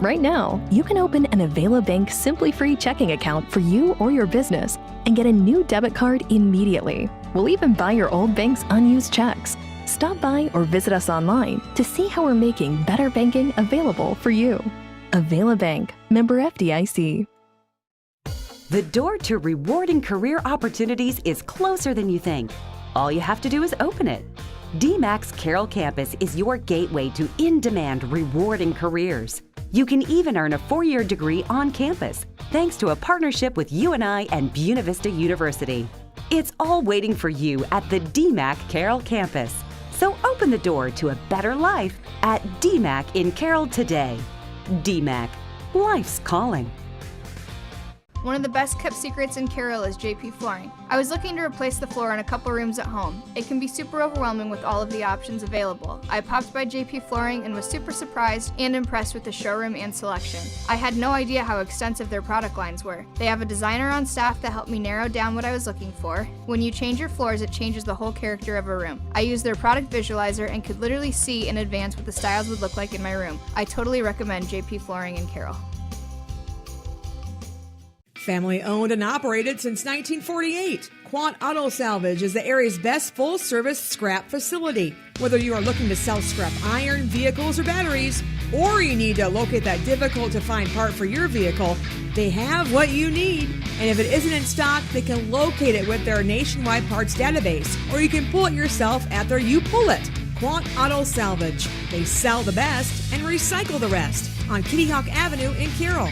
Right now, you can open an Avela Bank Simply Free checking account for you or your business and get a new debit card immediately. We'll even buy your old bank's unused checks. Stop by or visit us online to see how we're making better banking available for you. Avela Bank, member FDIC. The door to rewarding career opportunities is closer than you think. All you have to do is open it. DMAC's Carroll campus is your gateway to in-demand, rewarding careers. You can even earn a 4-year degree on campus, thanks to a partnership with UNI and Buena Vista University. It's all waiting for you at the DMAC Carroll campus. So open the door to a better life at DMAC in Carroll today. DMAC, life's calling. One of the best kept secrets in Carroll is JP Flooring. I was looking to replace the floor in a couple rooms at home. It can be super overwhelming with all of the options available. I popped by JP Flooring and was super surprised and impressed with the showroom and selection. I had no idea how extensive their product lines were. They have a designer on staff that helped me narrow down what I was looking for. When you change your floors, it changes the whole character of a room. I used their product visualizer and could literally see in advance what the styles would look like in my room. I totally recommend JP Flooring in Carroll. Family owned and operated since 1948, Quant Auto Salvage is the area's best full-service scrap facility. Whether you are looking to sell scrap iron, vehicles, or batteries, or you need to locate that difficult-to-find part for your vehicle, they have what you need. And if it isn't in stock, they can locate it with their nationwide parts database, or you can pull it yourself after you pull it. Quant Auto Salvage. They sell the best and recycle the rest on Kitty Hawk Avenue in Carroll.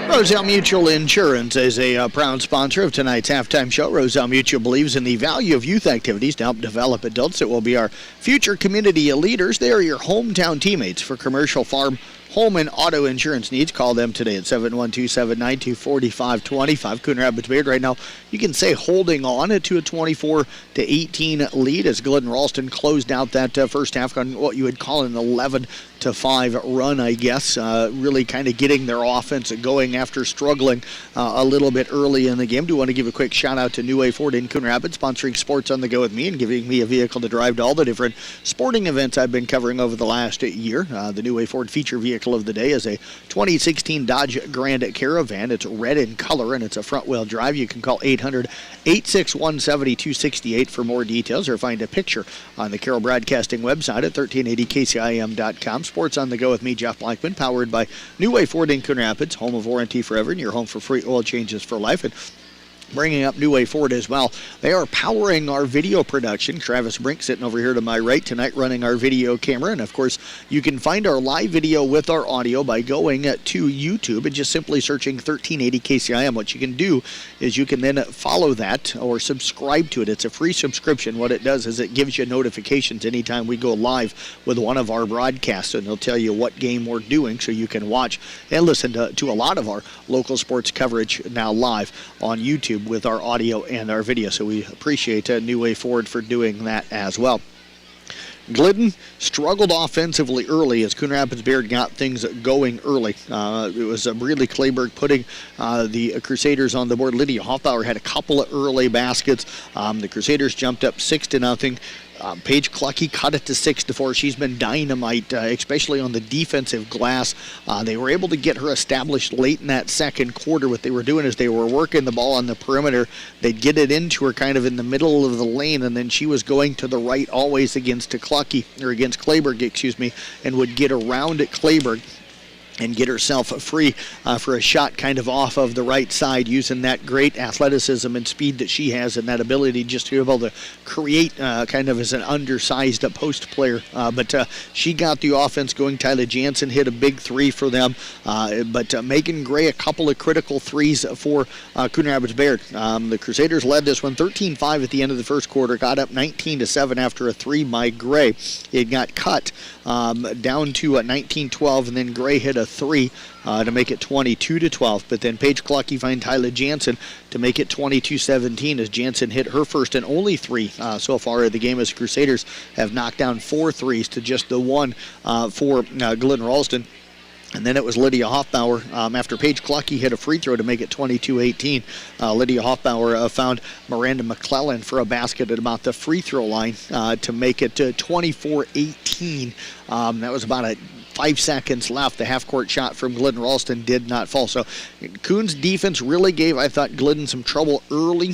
Roselle Mutual Insurance is a proud sponsor of tonight's halftime show. Roselle Mutual believes in the value of youth activities to help develop adults that will be our future community leaders. They are your hometown teammates for commercial, farm, home, and auto insurance needs. Call them today at 712-792-4525. Coon Rapids Bayard right now, you can say holding on to a 24-18 lead as Glidden Ralston closed out that first half on what you would call an 11-5 run, I guess. Really kind of getting their offense going after struggling a little bit early in the game. Do want to give a quick shout out to New Way Ford in Coon Rapids, sponsoring Sports on the Go with me and giving me a vehicle to drive to all the different sporting events I've been covering over the last year. The New Way Ford feature vehicle of the day is a 2016 Dodge Grand Caravan. It's red in color and it's a front-wheel drive. You can call 800-861-7268 for more details or find a picture on the Carroll Broadcasting website at 1380kcim.com. Sports on the Go with me, Jeff Blackman, powered by New Way Ford in Coon Rapids, home of warranty forever and your home for free oil changes for life. And bringing up New Way Ford as well. They are powering our video production. Travis Brink sitting over here to my right tonight running our video camera. And, of course, you can find our live video with our audio by going to YouTube and just simply searching 1380 KCIM. What you can do is you can then follow that or subscribe to it. It's a free subscription. What it does is it gives you notifications anytime we go live with one of our broadcasts, and it'll tell you what game we're doing so you can watch and listen to a lot of our local sports coverage now live on YouTube with our audio and our video. So we appreciate New Way Ford for doing that as well. Glidden struggled offensively early as Coon Rapids Bayard got things going early. It was Breedley Clayburgh putting the Crusaders on the board. Lydia Hoffbauer had a couple of early baskets. The Crusaders jumped up 6-0. Paige Clucky cut it to 6-4. She's been dynamite, especially on the defensive glass. They were able to get her established late in that second quarter. What they were doing is they were working the ball on the perimeter. They'd get it into her kind of in the middle of the lane, and then she was going to the right always against Clayburgh, and would get around at Clayburgh and get herself free for a shot kind of off of the right side, using that great athleticism and speed that she has and that ability just to be able to create kind of as an undersized post player. But she got the offense going. Tyler Jansen hit a big three for them. But Megan Gray, a couple of critical threes for Coon Rapids Bayard. The Crusaders led this one 13-5 at the end of the first quarter, got up 19-7 after a three by Gray. It got cut down to 19-12, and then Gray hit a three to make it 22-12. But then Paige Clucky finds Tyler Jansen to make it 22-17 as Jansen hit her first and only three so far of the game, as the Crusaders have knocked down 4 threes to just the one for Glidden Ralston. And then it was Lydia Hoffbauer after Paige Clucky hit a free throw to make it 22-18. Lydia Hoffbauer found Miranda McClellan for a basket at about the free throw line to make it 24-18. That was about 5 seconds left. The half-court shot from Glidden Ralston did not fall. So Coon's defense really gave, I thought, Glidden some trouble early.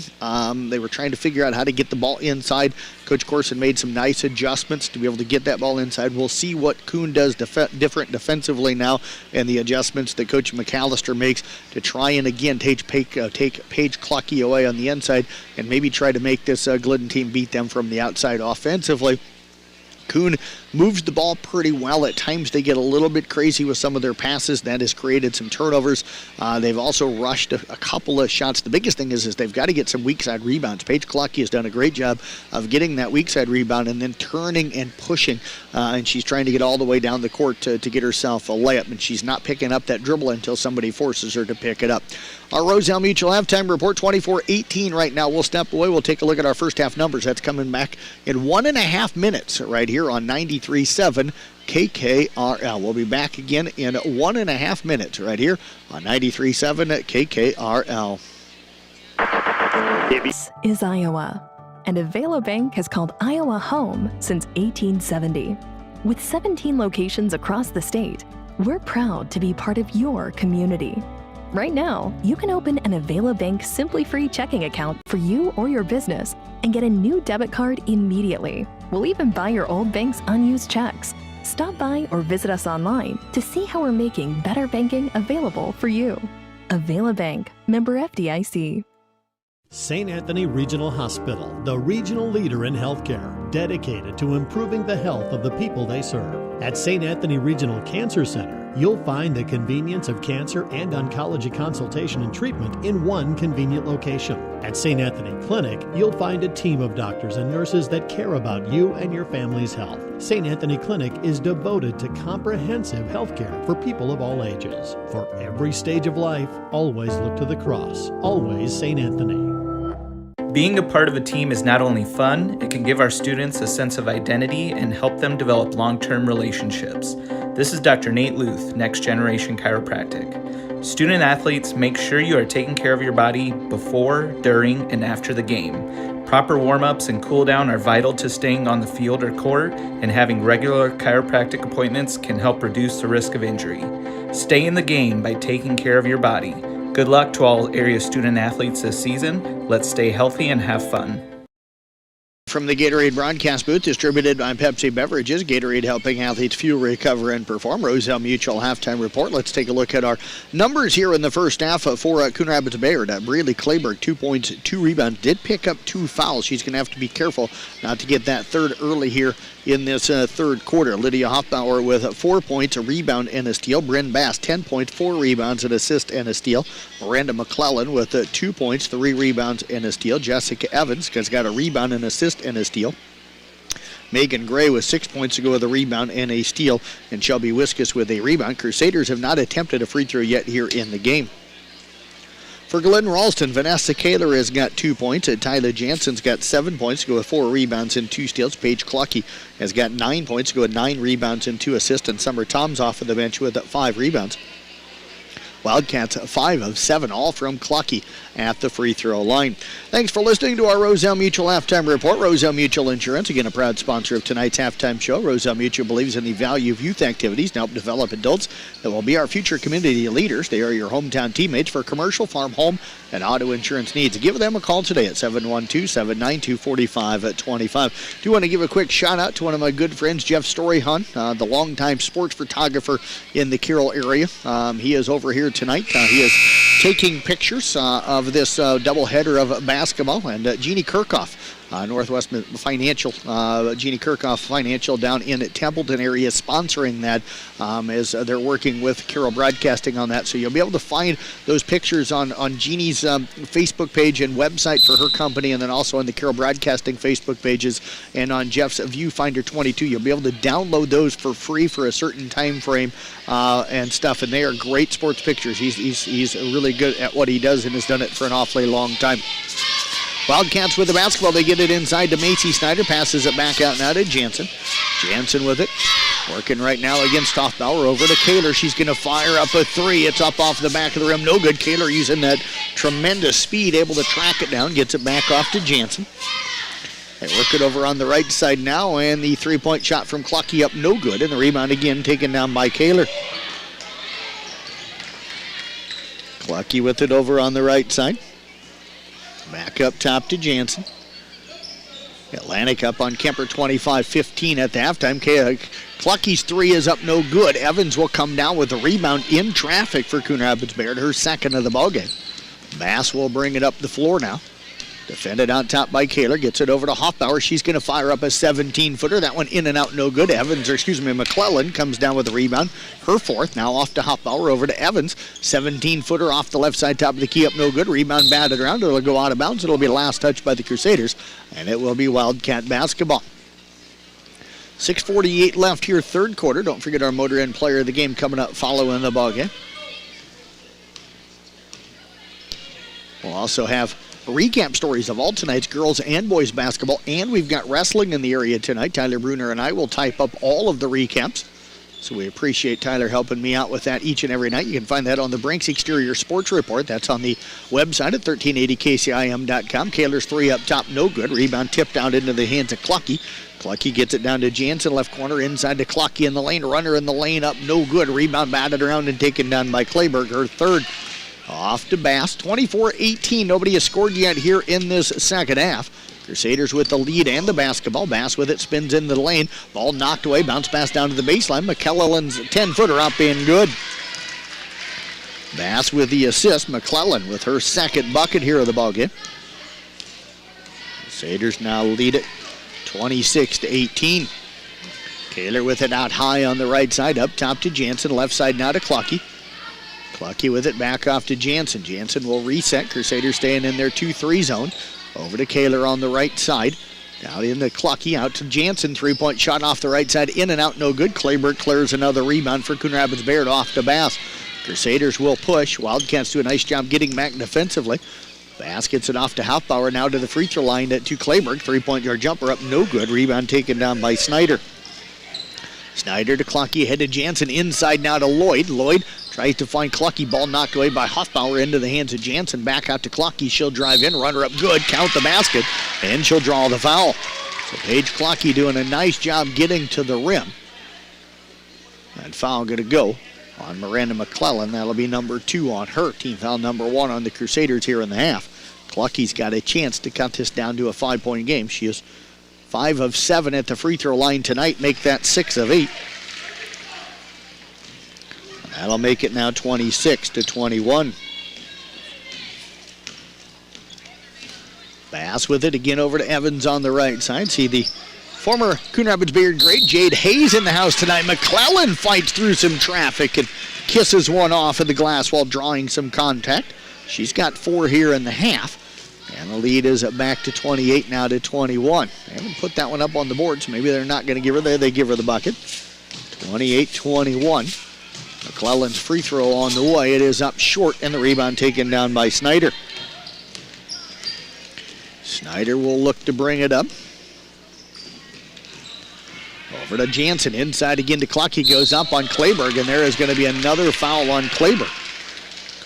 They were trying to figure out how to get the ball inside. Coach Corson made some nice adjustments to be able to get that ball inside. We'll see what Coon does different defensively now, and the adjustments that Coach McAllister makes to try and again take Paige Clucky away on the inside and maybe try to make this Glidden team beat them from the outside offensively. Coon moves the ball pretty well. At times they get a little bit crazy with some of their passes. That has created some turnovers. They've also rushed a couple of shots. The biggest thing is they've got to get some weak side rebounds. Paige Clucky has done a great job of getting that weak side rebound and then turning and pushing. And she's trying to get all the way down the court to get herself a layup. And she's not picking up that dribble until somebody forces her to pick it up. Our Roselle Mutual halftime report, 24-18 right now. We'll step away. We'll take a look at our first half numbers. That's coming back in 1.5 minutes right here on 93.7 KKRL. We'll be back again in 1.5 minutes right here on 93.7 KKRL. This is Iowa, and Avelo Bank has called Iowa home since 1870. With 17 locations across the state, we're proud to be part of your community. Right now, you can open an Avelo Bank Simply Free checking account for you or your business and get a new debit card immediately. We'll even buy your old bank's unused checks. Stop by or visit us online to see how we're making better banking available for you. Avelo Bank, member FDIC. St. Anthony Regional Hospital, the regional leader in healthcare, dedicated to improving the health of the people they serve. At St. Anthony Regional Cancer Center, you'll find the convenience of cancer and oncology consultation and treatment in one convenient location. At St. Anthony Clinic, you'll find a team of doctors and nurses that care about you and your family's health. St. Anthony Clinic is devoted to comprehensive healthcare for people of all ages. For every stage of life, always look to the cross. Always St. Anthony. Being a part of a team is not only fun, it can give our students a sense of identity and help them develop long-term relationships. This is Dr. Nate Luth, Next Generation Chiropractic. Student athletes, make sure you are taking care of your body before, during, and after the game. Proper warm-ups and cool-down are vital to staying on the field or court, and having regular chiropractic appointments can help reduce the risk of injury. Stay in the game by taking care of your body. Good luck to all area student athletes this season. Let's stay healthy and have fun. From the Gatorade broadcast booth, distributed by Pepsi Beverages, Gatorade helping athletes fuel, recover, and perform. Roselle Mutual halftime report. Let's take a look at our numbers here in the first half for Coon Rapids Bayard. Breeley Clayburgh, 2 points, 2 rebounds, did pick up 2 fouls. She's going to have to be careful not to get that third early here in this third quarter. Lydia Hoffbauer with 4 points, a rebound, and a steal. Bryn Bass, 10 points, 4 rebounds, an assist, and a steal. Miranda McClellan with 2 points, 3 rebounds, and a steal. Jessica Evans has got a rebound, an assist, and a steal. Megan Gray with 6 points to go with a rebound and a steal, and Shelby Wiskus with a rebound. Crusaders have not attempted a free throw yet here in the game. For Glidden Ralston, Vanessa Kaler has got 2 points. Tyler Jansen's got 7 points to go with 4 rebounds and 2 steals. Paige Clucky has got 9 points to go with 9 rebounds and 2 assists. And Summer Tom's off of the bench with 5 rebounds. Wildcats 5 of 7, all from Clucky at the free throw line. Thanks for listening to our Roselle Mutual Halftime Report. Roselle Mutual Insurance, again a proud sponsor of tonight's halftime show. Roselle Mutual believes in the value of youth activities to help develop adults that will be our future community leaders. They are your hometown teammates for commercial, farm, home, and auto insurance needs. Give them a call today at 712-792-4525. Do want to give a quick shout out to one of my good friends, Jeff Storyhun, the longtime sports photographer in the Carroll area. He is over here tonight. He is taking pictures of this doubleheader of basketball, and Jeannie Kirchhoff, Northwest Financial, Jeannie Kirchhoff Financial down in Templeton area, sponsoring that as they're working with Carroll Broadcasting on that. So you'll be able to find those pictures on Jeannie's Facebook page and website for her company, and then also on the Carroll Broadcasting Facebook pages and on Jeff's Viewfinder 22. You'll be able to download those for free for a certain time frame and stuff, and they are great sports pictures. He's really good at what he does and has done it for an awfully long time. Wildcats with the basketball. They get it inside to Macy Snyder. Passes it back out now to Jansen. Jansen with it. Working right now against Hoffbauer. Over to Kaler. She's going to fire up a three. It's up off the back of the rim. No good. Kaler using that tremendous speed. Able to track it down. Gets it back off to Jansen. They work it over on the right side now. And the three-point shot from Clucky up no good. And the rebound again taken down by Kaler. Clucky with it over on the right side. Back up top to Jansen. Atlantic up on Kemper 25-15 at the halftime. Clucky's three is up no good. Evans will come down with a rebound in traffic for Coon Rapids Bayard, her second of the ballgame. Bass will bring it up the floor now. Defended on top by Kaler. Gets it over to Hoffbauer. She's going to fire up a 17-footer. That one in and out, no good. McClellan comes down with a rebound. Her fourth. Now off to Hoffbauer. Over to Evans. 17-footer off the left side, top of the key, up no good. Rebound batted around. It'll go out of bounds. It'll be last touch by the Crusaders, and it will be Wildcat basketball. 6:48 left here, third quarter. Don't forget our Motor Inn player of the game coming up following the ballgame. We'll also have recap stories of all tonight's girls and boys basketball, and we've got wrestling in the area tonight. Tyler Bruner and I will type up all of the recaps, so we appreciate Tyler helping me out with that each and every night. You can find that on the Brinks Exterior Sports Report. That's on the website at 1380kcim.com. Kaler's three up top, no good. Rebound tipped out into the hands of Clucky. Clucky gets it down to Jansen, left corner, inside to Clucky in the lane. Runner in the lane, up no good. Rebound batted around and taken down by Clayberg, her third. Off to Bass, 24-18. Nobody has scored yet here in this second half. Crusaders with the lead and the basketball. Bass with it, spins into the lane. Ball knocked away, bounce pass down to the baseline. McClellan's 10-footer up and good. Bass with the assist. McClellan with her second bucket here of the ballgame. Crusaders now lead it 26-18. Kaler with it out high on the right side, up top to Jansen. Left side now to Clucky. Clucky with it back off to Jansen. Jansen will reset. Crusaders staying in their 2-3 zone. Over to Kaler on the right side. Down into Clucky, out to Jansen. Three-point shot off the right side. In and out, no good. Clayberg clears another rebound for Coon Rapids Bayard, off to Bass. Crusaders will push. Wildcats do a nice job getting back defensively. Bass gets it off to Hoffbauer, now to the free throw line to Clayberg. Three-point yard jumper up, no good. Rebound taken down by Snyder. Snyder to Clucky, ahead to Jansen. Inside now to Lloyd. Lloyd tries to find Clucky. Ball knocked away by Hoffbauer into the hands of Jansen. Back out to Clucky. She'll drive in. Runner up good. Count the basket. And she'll draw the foul. So Paige Clucky doing a nice job getting to the rim. That foul going to go on Miranda McClellan. That'll be number 2 on her. Team foul number 1 on the Crusaders here in the half. Clucky's got a chance to cut this down to a 5-point game. She is 5 of 7 at the free throw line tonight. Make that 6 of 8. That'll make it now 26-21. Bass with it again over to Evans on the right side. See the former Coon Rapids Bayard great Jade Hayes in the house tonight. McClellan fights through some traffic and kisses one off of the glass while drawing some contact. She's got 4 here in the half. And the lead is back to 28 now to 21. They haven't put that one up on the board, so maybe they're not going to give her there. They give her the bucket. 28-21. McClellan's free throw on the way. It is up short, and the rebound taken down by Snyder. Snyder will look to bring it up. Over to Jansen. Inside again to Clucky. Goes up on Clayberg, and there is going to be another foul on Clayberg.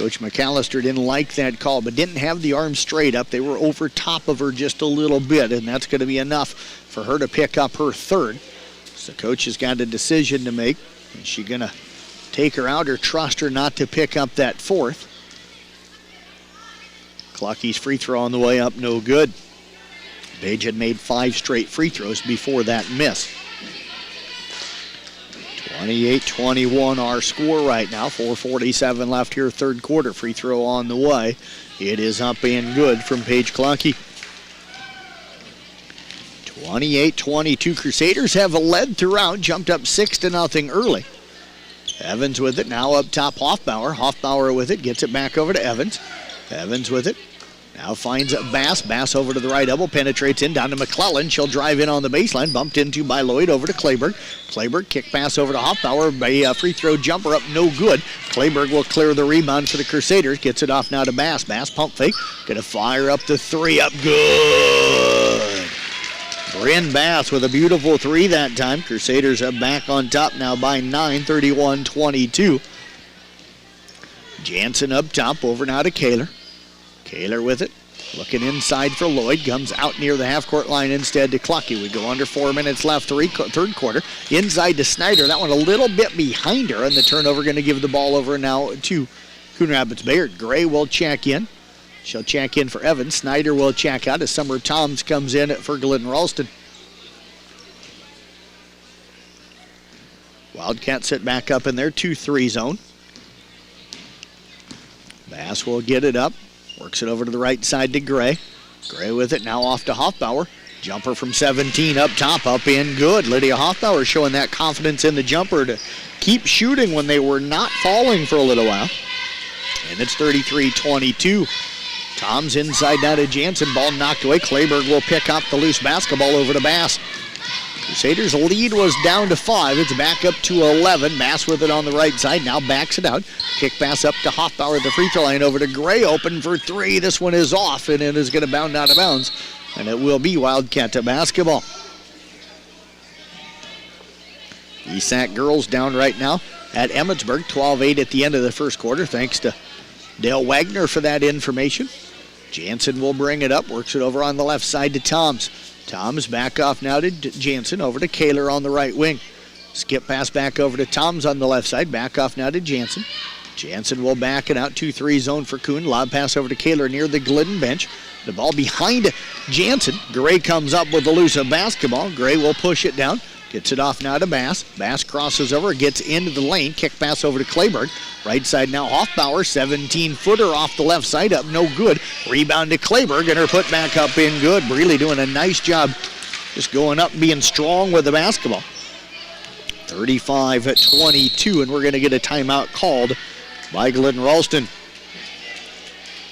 Coach McAllister didn't like that call, but didn't have the arm straight up. They were over top of her just a little bit, and that's going to be enough for her to pick up her third. So coach has got a decision to make. Is she going to take her out or trust her not to pick up that fourth? Clucky's free throw on the way up, no good. Page had made 5 straight free throws before that miss. 28-21 our score right now. 4:47 left here, third quarter. Free throw on the way. It is up and good from Paige Clucky. 28-22. Crusaders have led throughout, jumped up 6-0 early. Evans with it, now up top Hoffbauer. Hoffbauer with it, gets it back over to Evans. Evans with it, now finds Bass. Bass over to the right elbow, penetrates in, down to McClellan. She'll drive in on the baseline, bumped into by Lloyd, over to Clayberg. Clayberg, kick pass over to Hoffbauer, a free throw jumper up, no good. Clayberg will clear the rebound for the Crusaders, gets it off now to Bass. Bass pump fake, gonna fire up the three, up good. Bryn Bass with a beautiful three that time. Crusaders are back on top now by 9, 31-22. Jansen up top, over now to Kaler. Kaler with it, looking inside for Lloyd, comes out near the half-court line instead to Clucky. We go under 4 minutes left, third quarter. Inside to Snyder, that one a little bit behind her, and the turnover going to give the ball over now to Coon Rapids Bayard. Gray will check in. She'll check in for Evans. Snyder will check out as Summer Toms comes in for Glidden Ralston. Wildcats sit back up in their 2-3 zone. Bass will get it up. Works it over to the right side to Gray. Gray with it, now off to Hoffbauer. Jumper from 17 up top, up in good. Lydia Hoffbauer showing that confidence in the jumper to keep shooting when they were not falling for a little while. And it's 33-22. Tom's inside now to Jansen. Ball knocked away. Clayberg will pick up the loose basketball over to Bass. Crusaders' lead was down to 5. It's back up to 11. Bass with it on the right side. Now backs it out. Kick pass up to Hoffbauer at the free throw line over to Gray. Open for 3. This one is off, and it is going to bound out of bounds. And it will be Wildcat basketball. ESAC girls down right now at Emmetsburg. 12-8 at the end of the first quarter. Thanks to Dale Wagner for that information. Jansen will bring it up. Works it over on the left side to Toms. Toms back off now to Jansen, over to Kaler on the right wing. Skip pass back over to Toms on the left side. Back off now to Jansen. Jansen will back it out. 2-3 zone for Coon. Lob pass over to Kaler near the Glidden bench. The ball behind Jansen. Gray comes up with the loose basketball. Gray will push it down. Gets it off now to Bass. Bass crosses over, gets into the lane. Kick pass over to Clayberg. Right side now Hoffbauer. 17-footer off the left side, up no good. Rebound to Clayberg, and her put back up in good. Really doing a nice job just going up and being strong with the basketball. 35-22, and we're going to get a timeout called by Glidden Ralston.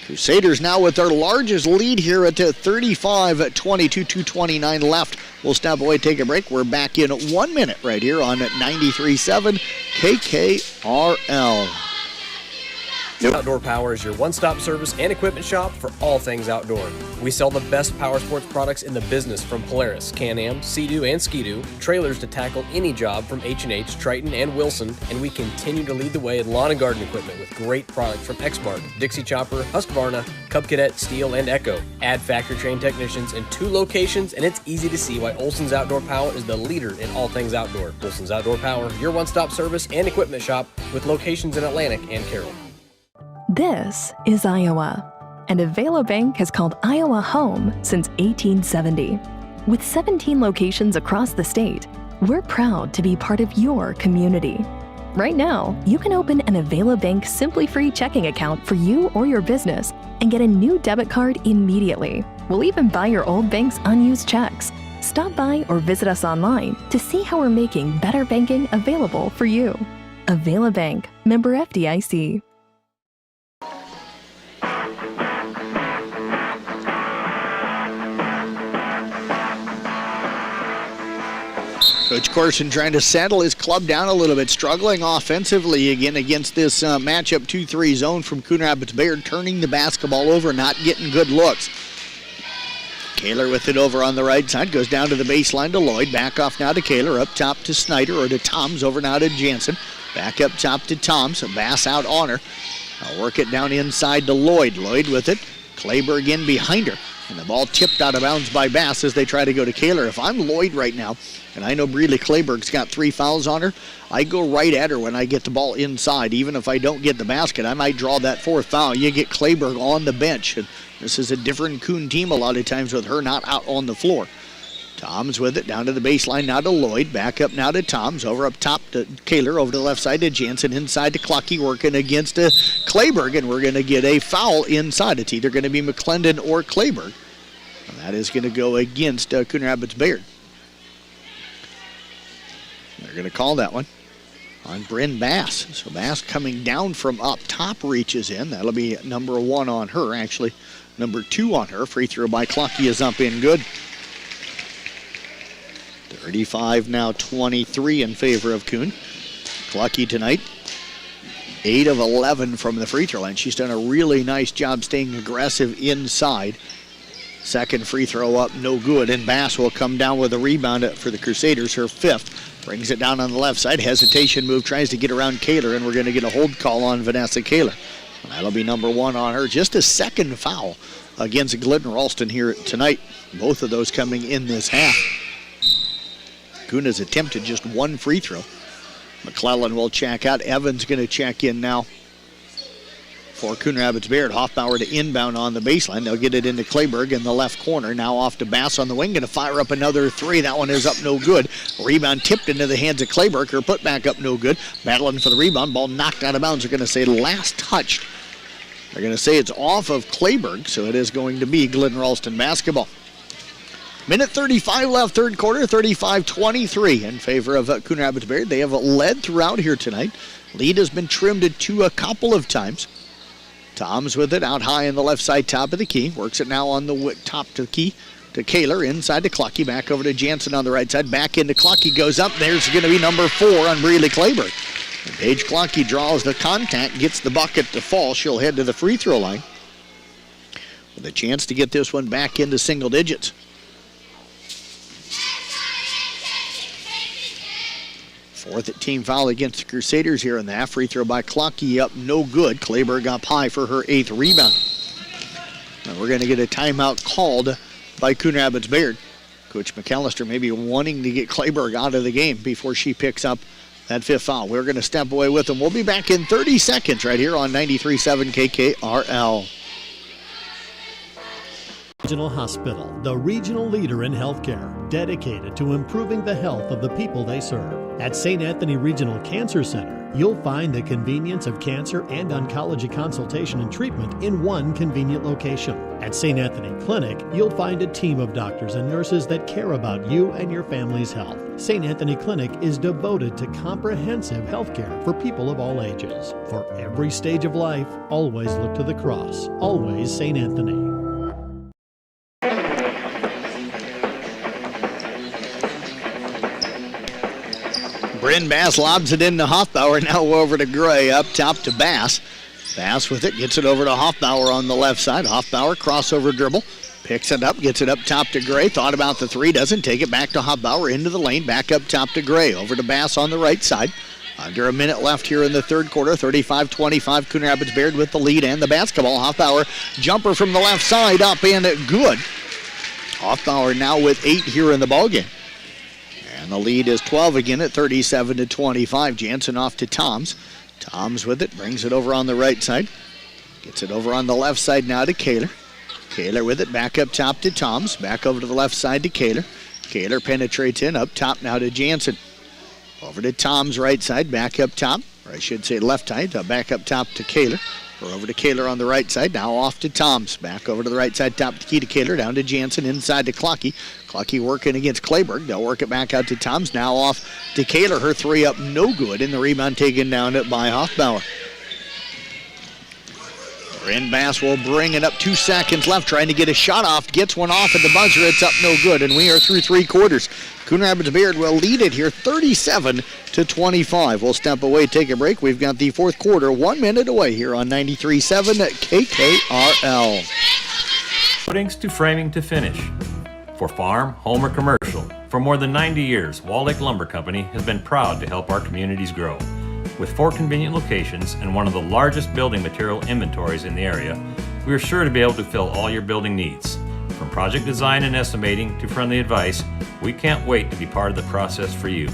Crusaders now with their largest lead here at 35-22, 2:29 left. We'll step away, take a break. We're back in 1 minute right here on 93.7 KKRL. Outdoor Power is your one-stop service and equipment shop for all things outdoor. We sell the best power sports products in the business, from Polaris, Can-Am, Sea-Doo, and Ski-Doo, trailers to tackle any job from H&H, Triton, and Wilson, and we continue to lead the way in lawn and garden equipment with great products from Exmark, Dixie Chopper, Husqvarna, Cub Cadet, Steel, and Echo. Add factory-trained technicians in 2 locations, and it's easy to see why Olson's Outdoor Power is the leader in all things outdoor. Olson's Outdoor Power, your one-stop service and equipment shop with locations in Atlantic and Carroll. This is Iowa, and Avelo Bank has called Iowa home since 1870. With 17 locations across the state, we're proud to be part of your community. Right now, you can open an Avelo Bank Simply Free checking account for you or your business and get a new debit card immediately. We'll even buy your old bank's unused checks. Stop by or visit us online to see how we're making better banking available for you. Avelo Bank, member FDIC. Coach Corson trying to settle his club down a little bit, struggling offensively again against this matchup 2-3 zone from Coon Rapids Bayard, turning the basketball over, not getting good looks. Kaler with it over on the right side, goes down to the baseline to Lloyd, back off now to Kaler, up top to Snyder, or to Toms, over now to Jansen, back up top to Toms, Bass out on her. I'll work it down inside to Lloyd. Lloyd with it. Clayberg in behind her. And the ball tipped out of bounds by Bass as they try to go to Kaler. If I'm Lloyd right now, and I know Breeley Clayberg's got 3 fouls on her, I go right at her when I get the ball inside. Even if I don't get the basket, I might draw that 4th foul. You get Clayberg on the bench. And this is a different Coon team a lot of times with her not out on the floor. Toms with it, down to the baseline, now to Lloyd. Back up now to Toms, over up top to Kaler, over to the left side to Jansen, inside to Clucky, working against Clayberg, and we're going to get a foul inside. It's either going to be McClendon or Clayberg. And that is going to go against Coon Rapids Bayard. They're going to call that one on Bryn Bass. So Bass coming down from up top reaches in. That'll be number 1 on her, actually number 2 on her. Free throw by Clucky is up in good. 35 now 23 in favor of Coon. Clucky tonight, 8 of 11 from the free throw line. She's done a really nice job staying aggressive inside. Second free throw up, no good, and Bass will come down with a rebound for the Crusaders, her 5th. Brings it down on the left side. Hesitation move, tries to get around Kaler, and we're going to get a hold call on Vanessa Kaler. That'll be number 1 on her. Just a 2nd foul against Glidden Ralston here tonight. Both of those coming in this half. Coon has attempted just 1 free throw. McClellan will check out. Evans going to check in now for Coon Rapids Bayard. Hoffbauer to inbound on the baseline. They'll get it into Clayberg in the left corner. Now off to Bass on the wing. Going to fire up another 3. That one is up no good. Rebound tipped into the hands of Clayberg. Her put back up no good. Battling for the rebound. Ball knocked out of bounds. They're going to say last touched. They're going to say it's off of Clayberg, so it is going to be Glidden Ralston basketball. Minute 35 left, third quarter, 35-23 in favor of Coon Rapids Bayard. They have led throughout here tonight. Lead has been trimmed to a couple of times. Toms with it out high in the left side, top of the key. Works it now on the top to the key to Kaler, inside to Clucky, back over to Jansen on the right side. Back into Clucky, goes up. There's going to be number 4 on Breeley Clayberg. And Paige Clucky draws the contact, gets the bucket to fall. She'll head to the free throw line with a chance to get this one back into single digits. 4th team foul against the Crusaders here in the half. Free throw by Clucky up no good. Clayberg up high for her 8th rebound. And we're going to get a timeout called by Coon Rapids Bayard. Coach McAllister may be wanting to get Clayberg out of the game before she picks up that 5th foul. We're going to step away with them. We'll be back in 30 seconds right here on 93.7 KKRL. Regional Hospital, the regional leader in healthcare, dedicated to improving the health of the people they serve. At St. Anthony Regional Cancer Center, you'll find the convenience of cancer and oncology consultation and treatment in one convenient location. At St. Anthony Clinic, you'll find a team of doctors and nurses that care about you and your family's health. St. Anthony Clinic is devoted to comprehensive healthcare for people of all ages. For every stage of life, always look to the cross. Always St. Anthony. Bryn Bass lobs it into Hoffbauer. Now over to Gray, up top to Bass. Bass with it, gets it over to Hoffbauer on the left side. Hoffbauer, crossover dribble, picks it up, gets it up top to Gray. Thought about the 3, doesn't take it. Back to Hoffbauer, into the lane, back up top to Gray. Over to Bass on the right side. Under a minute left here in the third quarter, 35-25. Coon Rapids Bayard with the lead and the basketball. Hoffbauer, jumper from the left side, up and good. Hoffbauer now with 8 here in the ballgame. And the lead is 12 again at 37-25. Jansen off to Toms. Toms with it, brings it over on the right side. Gets it over on the left side now to Kaler. Kaler with it, back up top to Toms. Back over to the left side to Kaler. Kaler penetrates in, up top now to Jansen. Over to Toms right side, back up top. Or I should say left side, back up top to Kaler. We're over to Kaler on the right side, now off to Toms. Back over to the right side, top to key to Kaler, down to Jansen, inside to Clucky. Clucky working against Clayberg. They'll work it back out to Toms, now off to Kaler. Her 3 up, no good, and the rebound taken down by Hoffbauer. Bryn Bass will bring it up, 2 seconds left, trying to get a shot off. Gets one off at the buzzer, it's up no good, and we are through 3 quarters. Coon Rapids Bayard will lead it here 37-25. We'll step away, take a break. We've got the 4th quarter 1 minute away here on 93.7 KKRL. Footings to framing to finish. For farm, home, or commercial, for more than 90 years, Wall Lake Lumber Company has been proud to help our communities grow. With 4 convenient locations and one of the largest building material inventories in the area, we are sure to be able to fill all your building needs. From project design and estimating to friendly advice, we can't wait to be part of the process for you.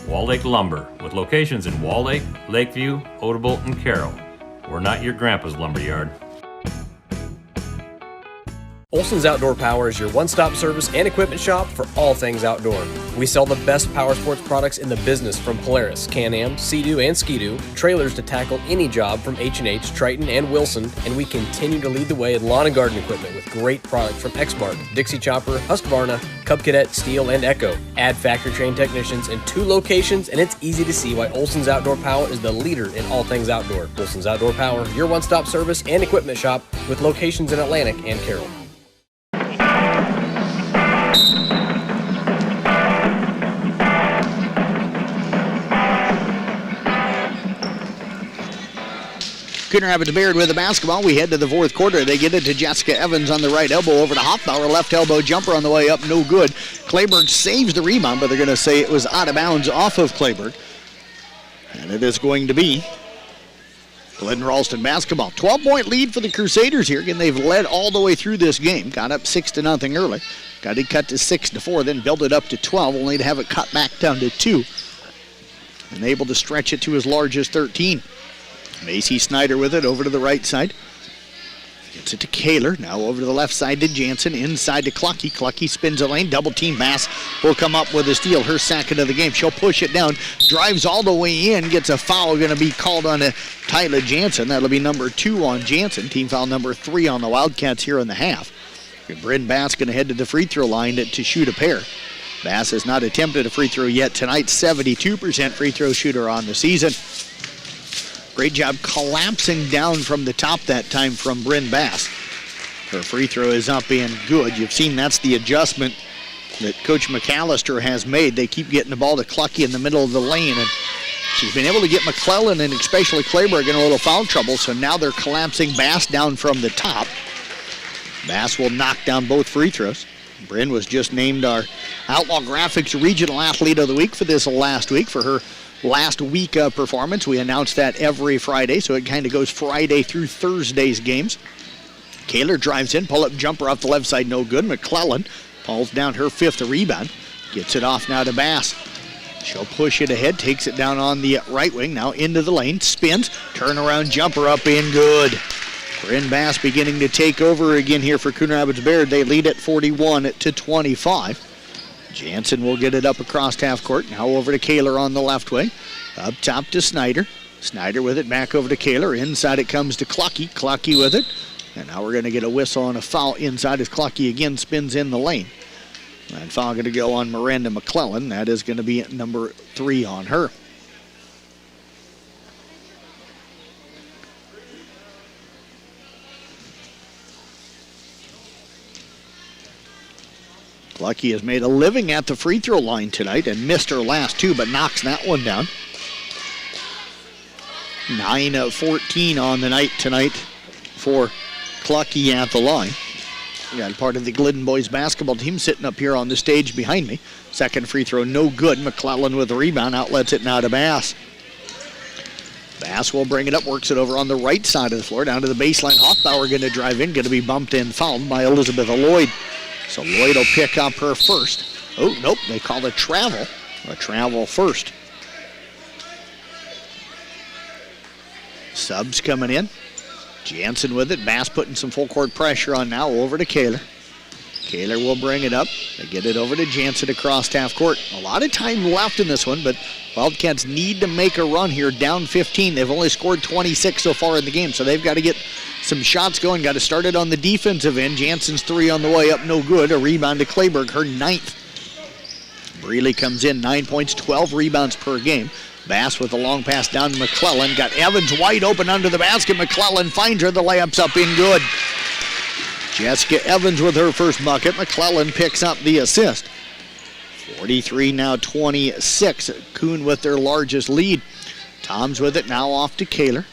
Wall Lake Lumber, with locations in Wall Lake, Lakeview, Odebolt, and Carroll. We're not your grandpa's lumberyard. Olson's Outdoor Power is your one-stop service and equipment shop for all things outdoor. We sell the best power sports products in the business from Polaris, Can-Am, Sea-Doo, and Ski-Doo, trailers to tackle any job from H&H, Triton, and Wilson, and we continue to lead the way in lawn and garden equipment with great products from Exmark, Dixie Chopper, Husqvarna, Cub Cadet, Steel, and Echo. Add factory-trained technicians in 2 locations, and it's easy to see why Olson's Outdoor Power is the leader in all things outdoor. Olson's Outdoor Power, your one-stop service and equipment shop with locations in Atlantic and Carroll. Coon Rapids Bayard with the basketball. We head to the fourth quarter. They get it to Jessica Evans on the right elbow over to Hoffbauer. Left elbow jumper on the way up, no good. Clayburg saves the rebound, but they're going to say it was out of bounds off of Clayburg. And it is going to be Glidden Ralston basketball. 12-point lead for the Crusaders here. Again, they've led all the way through this game. Got up 6-0 early. Got it cut to 6-4, then built it up to 12, only to have it cut back down to 2. And able to stretch it to as large as 13. Macy Snyder with it over to the right side. Gets it to Kaler. Now over to the left side to Jansen. Inside to Clucky. Clucky spins a lane. Double team. Bass will come up with a steal. Her second of the game. She'll push it down. Drives all the way in. Gets a foul. Going to be called on Tyler Jansen. That'll be number 2 on Jansen. Team foul number 3 on the Wildcats here in the half. Bryn Bass going to head to the free throw line to shoot a pair. Bass has not attempted a free throw yet tonight. 72% free throw shooter on the season. Great job collapsing down from the top that time from Bryn Bass. Her free throw is up and good. You've seen that's the adjustment that Coach McAllister has made. They keep getting the ball to Clucky in the middle of the lane, and she's been able to get McClellan and especially Clayburg in a little foul trouble, so now they're collapsing Bass down from the top. Bass will knock down both free throws. Bryn was just named our Outlaw Graphics Regional Athlete of the Week for this last week for her last week performance. We announce that every Friday, so it kind of goes Friday through Thursday's games. Kaler drives in, pull-up jumper off the left side, no good. McClellan pulls down her 5th rebound. Gets it off now to Bass. She'll push it ahead, takes it down on the right wing, now into the lane, spins, turnaround jumper up in good. Bryn Bass beginning to take over again here for Coon Rapids Bayard. They lead at 41-25. Jansen will get it up across half court. Now over to Kaler on the left wing. Up top to Snyder. Snyder with it back over to Kaler. Inside it comes to Clucky. Clucky with it. And now we're going to get a whistle and a foul inside as Clucky again spins in the lane. And foul going to go on Miranda McClellan. That is going to be number 3 on her. Clucky has made a living at the free throw line tonight and missed her last 2, but knocks that one down. 9 of 14 on the night tonight for Clucky at the line. We got part of the Glidden boys basketball team sitting up here on the stage behind me. Second free throw, no good. McClellan with the rebound, outlets it now to Bass. Bass will bring it up, works it over on the right side of the floor, down to the baseline. Hoffbauer going to drive in, going to be bumped and fouled by Elizabeth Lloyd. So Lloyd will pick up her first. Oh, nope, they call it travel. A travel first. Subs coming in. Jansen with it. Bass putting some full court pressure on now. Over to Kaler. Kaler will bring it up. They get it over to Jansen across half court. A lot of time left in this one, but Wildcats need to make a run here. Down 15. They've only scored 26 so far in the game, so they've got to get some shots going. Got to start it on the defensive end. Jansen's 3 on the way up, no good. A rebound to Clayburg, her 9th. Brealey comes in, 9 points, 12 rebounds per game. Bass with a long pass down to McClellan. Got Evans wide open under the basket. McClellan finds her. The layup's up in good. Jessica Evans with her first bucket. McClellan picks up the assist. 43 now 26. Coon with their largest lead. Tom's with it now off to Kaler.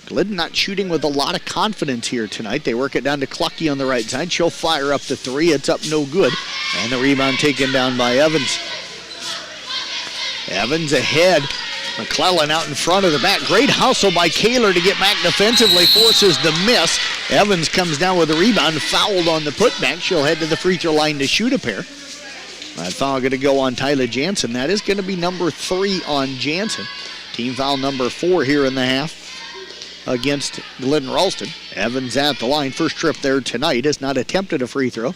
Glidden not shooting with a lot of confidence here tonight. They work it down to Clucky on the right side. She'll fire up the 3. It's up no good. And the rebound taken down by Evans. Evans ahead McClellan out in front of the back. Great hustle by Kaler to get back defensively. Forces the miss. Evans comes down with a rebound. Fouled on the putback. She'll head to the free throw line to shoot a pair. That foul going to go on Tyler Jansen. That is going to be number 3 on Jansen. Team foul number 4 here in the half against Glidden Ralston. Evans at the line. First trip there tonight. Has not attempted a free throw.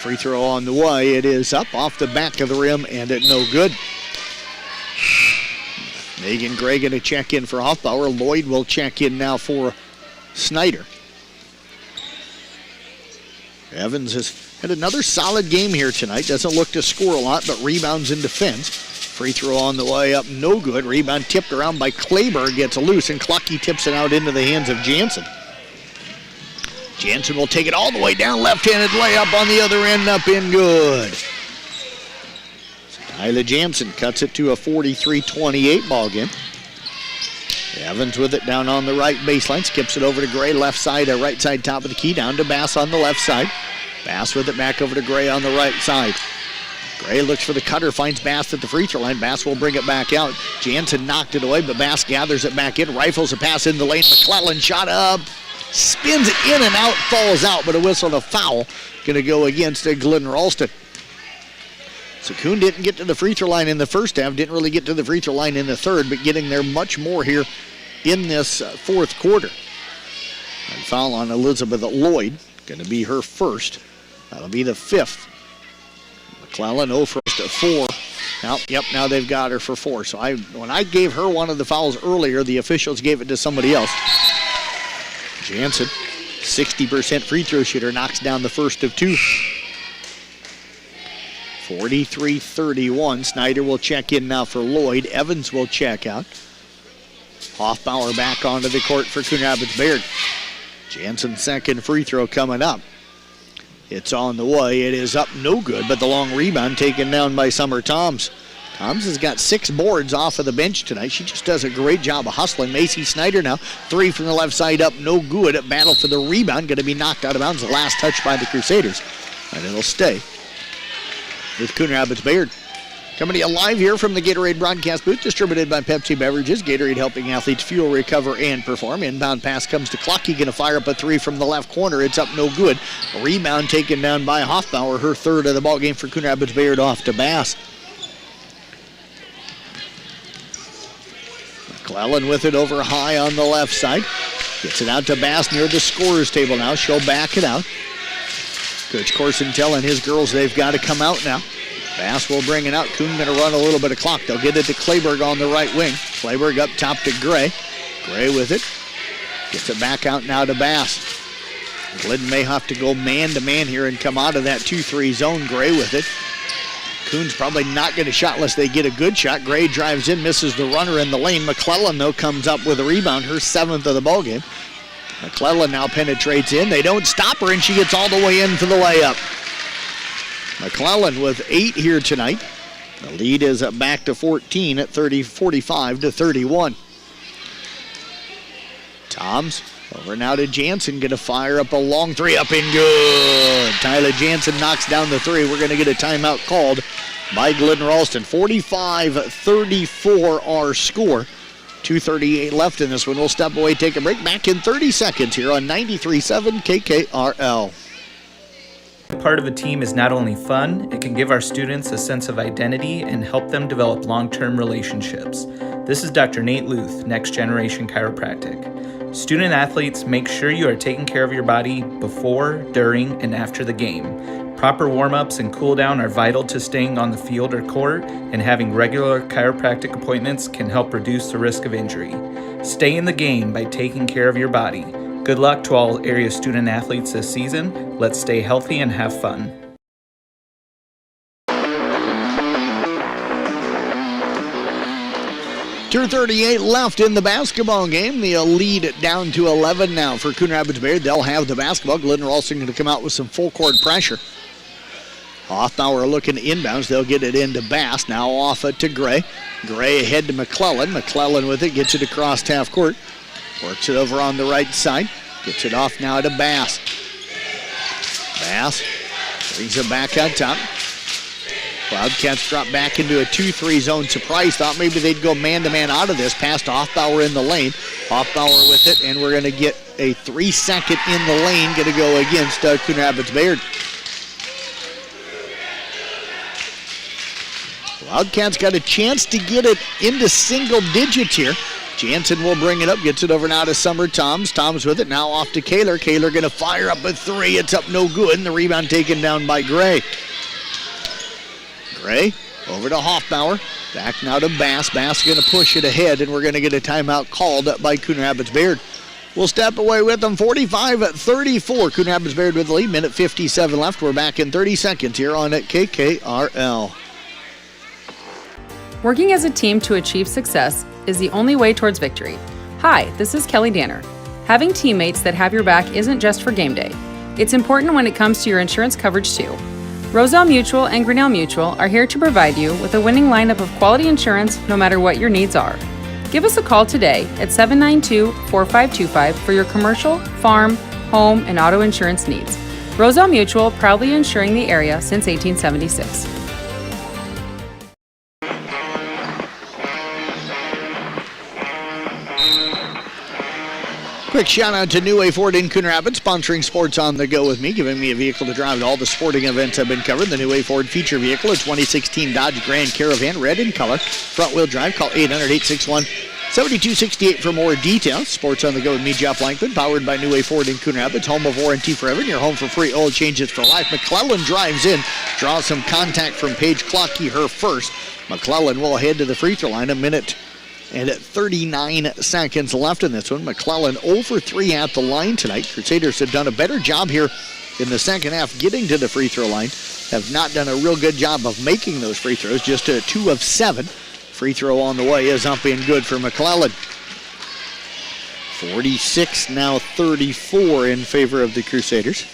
Free throw on the way. It is up off the back of the rim and it no good. Megan Gray going to check in for Hoffbauer. Lloyd will check in now for Snyder. Evans has had another solid game here tonight. Doesn't look to score a lot, but rebounds and defense. Free throw on the way up, no good. Rebound tipped around by Kleber, gets loose, and Clucky tips it out into the hands of Jansen. Jansen will take it all the way down, left-handed layup on the other end, up in good. Tyler Jansen cuts it to a 43-28 ball game. Evans with it down on the right baseline, skips it over to Gray, left side, right side, top of the key, down to Bass on the left side. Bass with it back over to Gray on the right side. Gray looks for the cutter, finds Bass at the free throw line. Bass will bring it back out. Jansen knocked it away, but Bass gathers it back in, rifles a pass in the lane. McClellan shot up, spins it in and out, falls out, but a whistle and a foul going to go against Glidden Ralston. So Coon didn't get to the free throw line in the first half, didn't really get to the free throw line in the third, but getting there much more here in this fourth quarter. And foul on Elizabeth Lloyd, going to be her first. That'll be the 5th. McClellan 0 for 4. Now they've got her for 4. So when I gave her one of the fouls earlier, the officials gave it to somebody else. Jansen, 60% free throw shooter, knocks down the first of 2. 43-31. Snyder will check in now for Lloyd. Evans will check out. Hoffbauer back onto the court for Coon Rapids Bayard. Jansen's second free throw coming up. It's on the way. It is up, no good, but the long rebound taken down by Summer Toms. Toms has got 6 boards off of the bench tonight. She just does a great job of hustling. Macy Snyder now, 3 from the left side up, no good. A battle for the rebound, going to be knocked out of bounds. The last touch by the Crusaders, and it'll stay with Coon Rapids Bayard. Coming to you live here from the Gatorade broadcast booth, distributed by Pepsi Beverages. Gatorade helping athletes fuel, recover, and perform. Inbound pass comes to Clucky, going to fire up a 3 from the left corner. It's up, no good. A rebound taken down by Hoffbauer, her 3rd of the ball game for Coon Rapids Bayard, off to Bass. McClellan with it over high on the left side. Gets it out to Bass near the scorer's table now. She'll back it out. Coach Corson telling his girls they've got to come out now. Bass will bring it out. Coon going to run a little bit of clock. They'll get it to Clayberg on the right wing. Clayberg up top to Gray. Gray with it. Gets it back out now to Bass. Glidden may have to go man-to-man here and come out of that 2-3 zone. Gray with it. Coon's probably not going to shot unless they get a good shot. Gray drives in, misses the runner in the lane. McClellan, though, comes up with a rebound, her 7th of the ballgame. McClellan now penetrates in. They don't stop her, and she gets all the way in for the layup. McClellan with 8 here tonight. The lead is back to 14 at 45-31. Toms over now to Jansen, going to fire up a long 3, up and good. Tyler Jansen knocks down the 3. We're going to get a timeout called by Glidden Ralston. 45-34 our score. 2:38 left in this one. We'll step away, take a break. Back in 30 seconds here on 93.7 KKRL. Part of a team is not only fun, it can give our students a sense of identity and help them develop long-term relationships. This is Dr. Nate Luth, Next Generation Chiropractic. Student athletes, make sure you are taking care of your body before, during, and after the game. Proper warm-ups and cool-down are vital to staying on the field or court, and having regular chiropractic appointments can help reduce the risk of injury. Stay in the game by taking care of your body. Good luck to all area student athletes this season. Let's stay healthy and have fun. .238 left in the basketball game. The lead down to 11 now for Coon Rapids Bayard. They'll have the basketball. Glidden Ralston going to come out with some full court pressure. Hoffbauer looking inbounds. They'll get it into Bass. Now off it to Gray. Gray ahead to McClellan. McClellan with it. Gets it across half court. Works it over on the right side. Gets it off now to Bass. Bass brings it back on top. Wildcats drop back into a 2-3 zone. Surprise, thought maybe they'd go man-to-man out of this. Pass to Hoffbauer in the lane. Hoffbauer with it, and we're going to get a 3-second in the lane. Going to go against Coon Rapids Bayard. Wildcats got a chance to get it into single digits here. Jansen will bring it up, gets it over now to Summer Toms. Toms with it, now off to Kaler. Kaler going to fire up a 3. It's up no good, and the rebound taken down by Gray. Gray over to Hoffbauer. Back now to Bass. Bass going to push it ahead, and we're going to get a timeout called by Coon Rapids Bayard. We'll step away with them 45-34. Coon Rapids Bayard with the lead. Minute 57 left. We're back in 30 seconds here on KKRL. Working as a team to achieve success is the only way towards victory. Hi, this is Kelly Danner. Having teammates that have your back isn't just for game day. It's important when it comes to your insurance coverage too. Roselle Mutual and Grinnell Mutual are here to provide you with a winning lineup of quality insurance no matter what your needs are. Give us a call today at 792-4525 for your commercial, farm, home, and auto insurance needs. Roselle Mutual, proudly insuring the area since 1876. Quick shout out to New Way Ford in Coon Rapids, sponsoring Sports on the Go with me, giving me a vehicle to drive to all the sporting events have been covered. The New Way Ford feature vehicle, a 2016 Dodge Grand Caravan, red in color, front-wheel drive. Call 800-861-7268 for more details. Sports on the Go with me, Jeff Lankman, powered by New Way Ford in Coon Rapids, home of warranty forever, and your home for free oil changes for life. McClellan drives in, draws some contact from Paige Clockey, her first. McClellan will head to the free throw line, a minute and 39 seconds left in this one. McClellan 0 for 3 at the line tonight. Crusaders have done a better job here in the second half getting to the free throw line. Have not done a real good job of making those free throws. Just a 2 of 7. Free throw on the way is up and good for McClellan. 46 now 34 in favor of the Crusaders.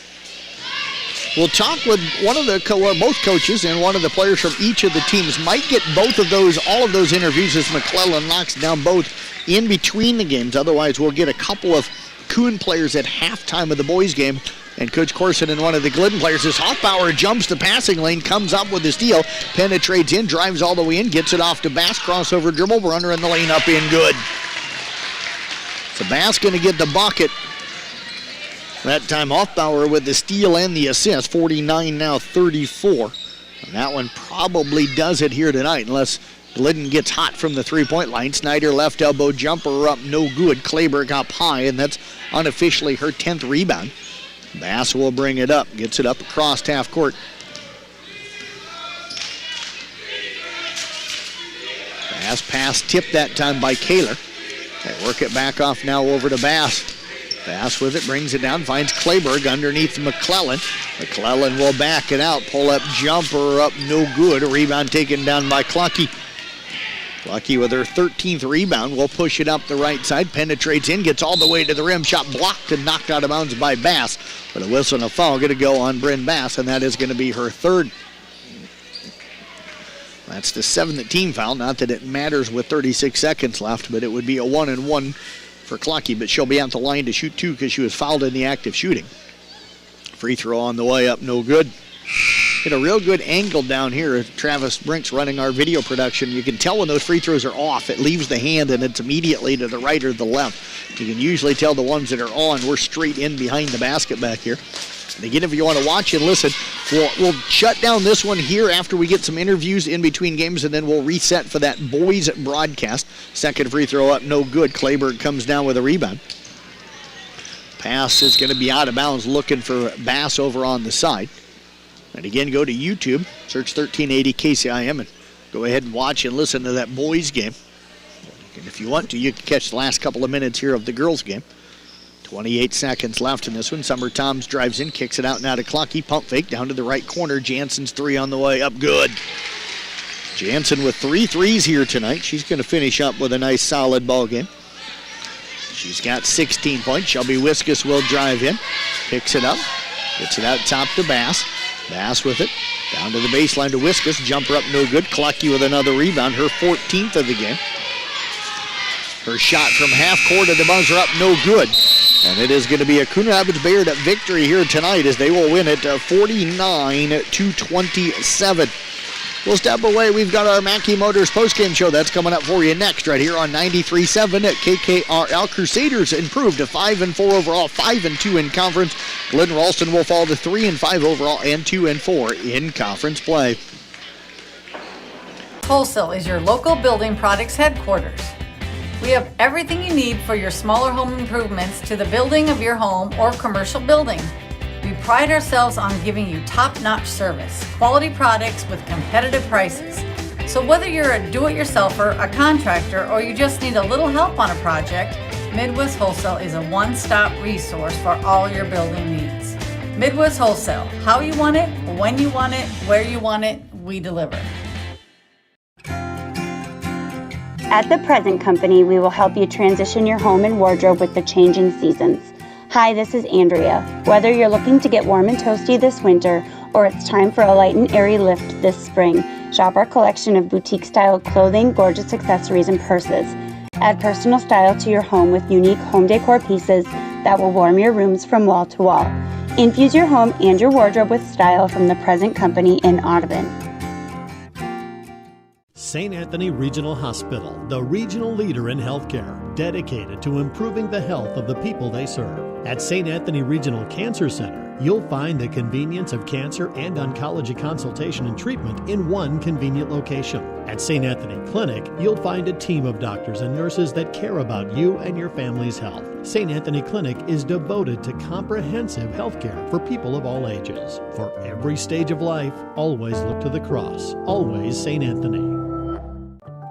We'll talk with one of the both coaches and one of the players from each of the teams. Might get all of those interviews as McClellan knocks down both in between the games. Otherwise, we'll get a couple of Coon players at halftime of the boys' game. And Coach Corson and one of the Glidden players as Hoffbauer jumps the passing lane, comes up with the steal, penetrates in, drives all the way in, gets it off to Bass, crossover dribble, runner in the lane, up in good. So Bass going to get the bucket. That time Hoffbauer with the steal and the assist, 49 now 34. And that one probably does it here tonight unless Glidden gets hot from the three-point line. Snyder left elbow jumper up, no good. Kleberg up high, and that's unofficially her 10th rebound. Bass will bring it up, gets it up across half court. Bass pass tipped that time by Kaler. They work it back off now over to Bass. Bass with it, brings it down, finds Kleberg underneath McClellan. McClellan will back it out, pull up jumper up, no good. A rebound taken down by Clucky. Clucky with her 13th rebound will push it up the right side, penetrates in, gets all the way to the rim, shot blocked and knocked out of bounds by Bass. But a whistle and a foul going to go on Bryn Bass, and that is going to be her third. That's the 7th team foul, not that it matters with 36 seconds left, but it would be a 1-and-1 for Clucky, but she'll be at the line to shoot 2 because she was fouled in the act of shooting. Free throw on the way up, no good. Hit a real good angle down here. Travis Brinks running our video production. You can tell when those free throws are off. It leaves the hand and it's immediately to the right or the left. You can usually tell the ones that are on. We're straight in behind the basket back here. And again, if you want to watch and listen, we'll shut down this one here after we get some interviews in between games, and then we'll reset for that boys broadcast. Second free throw up, no good. Kleberg comes down with a rebound. Pass is going to be out of bounds, looking for Bass over on the side. And again, go to YouTube, search 1380 KCIM, and go ahead and watch and listen to that boys game. And if you want to, you can catch the last couple of minutes here of the girls game. 28 seconds left in this one. Summer Toms drives in, kicks it out now to Clucky. Pump fake down to the right corner. Jansen's 3 on the way up, good. Jansen with 3 threes here tonight. She's going to finish up with a nice solid ball game. She's got 16 points. Shelby Wiskus will drive in, picks it up, gets it out top to Bass. Bass with it, down to the baseline to Wiskus. Jumper up, no good. Clucky with another rebound, her 14th of the game. Her shot from half court at the buzzer up, no good. And it is going to be a Coon Rapids Bayard victory here tonight as they will win it 49-27. We'll step away. We've got our Mackey Motors postgame show. That's coming up for you next right here on 93.7 at KKRL. Crusaders improved to 5-4 overall, 5-2 in conference. Glidden Ralston will fall to 3-5 overall and 2-4 in conference play. Wholesale is your local building products headquarters. We have everything you need for your smaller home improvements to the building of your home or commercial building. We pride ourselves on giving you top-notch service, quality products with competitive prices. So whether you're a do-it-yourselfer, a contractor, or you just need a little help on a project, Midwest Wholesale is a one-stop resource for all your building needs. Midwest Wholesale, how you want it, when you want it, where you want it, we deliver. At the Present Company, we will help you transition your home and wardrobe with the changing seasons. Hi, this is Andrea. Whether you're looking to get warm and toasty this winter, or it's time for a light and airy lift this spring, shop our collection of boutique-style clothing, gorgeous accessories, and purses. Add personal style to your home with unique home decor pieces that will warm your rooms from wall to wall. Infuse your home and your wardrobe with style from the Present Company in Audubon. St. Anthony Regional Hospital, the regional leader in healthcare, dedicated to improving the health of the people they serve. At St. Anthony Regional Cancer Center, you'll find the convenience of cancer and oncology consultation and treatment in one convenient location. At St. Anthony Clinic, you'll find a team of doctors and nurses that care about you and your family's health. St. Anthony Clinic is devoted to comprehensive healthcare for people of all ages. For every stage of life, always look to the cross. Always St. Anthony.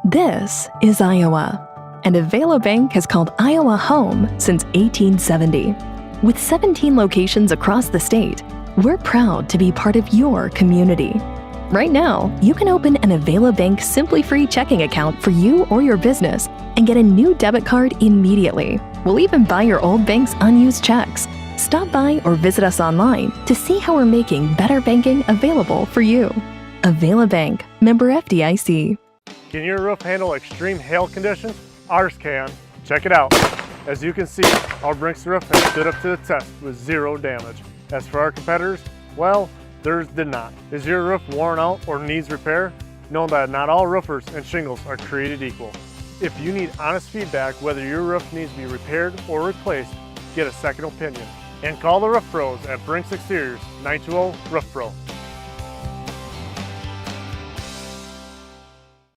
This is Iowa, and Avelo Bank has called Iowa home since 1870. With 17 locations across the state, we're proud to be part of your community. Right now, you can open an Avelo Bank Simply Free checking account for you or your business and get a new debit card immediately. We'll even buy your old bank's unused checks. Stop by or visit us online to see how we're making better banking available for you. Avelo Bank, member FDIC. Can your roof handle extreme hail conditions? Ours can. Check it out. As you can see, our Brinks roof has stood up to the test with zero damage. As for our competitors, well, theirs did not. Is your roof worn out or needs repair? Know that not all roofers and shingles are created equal. If you need honest feedback whether your roof needs to be repaired or replaced, get a second opinion. And call the Roof Pros at Brinks Exteriors, 920-ROOF-PRO.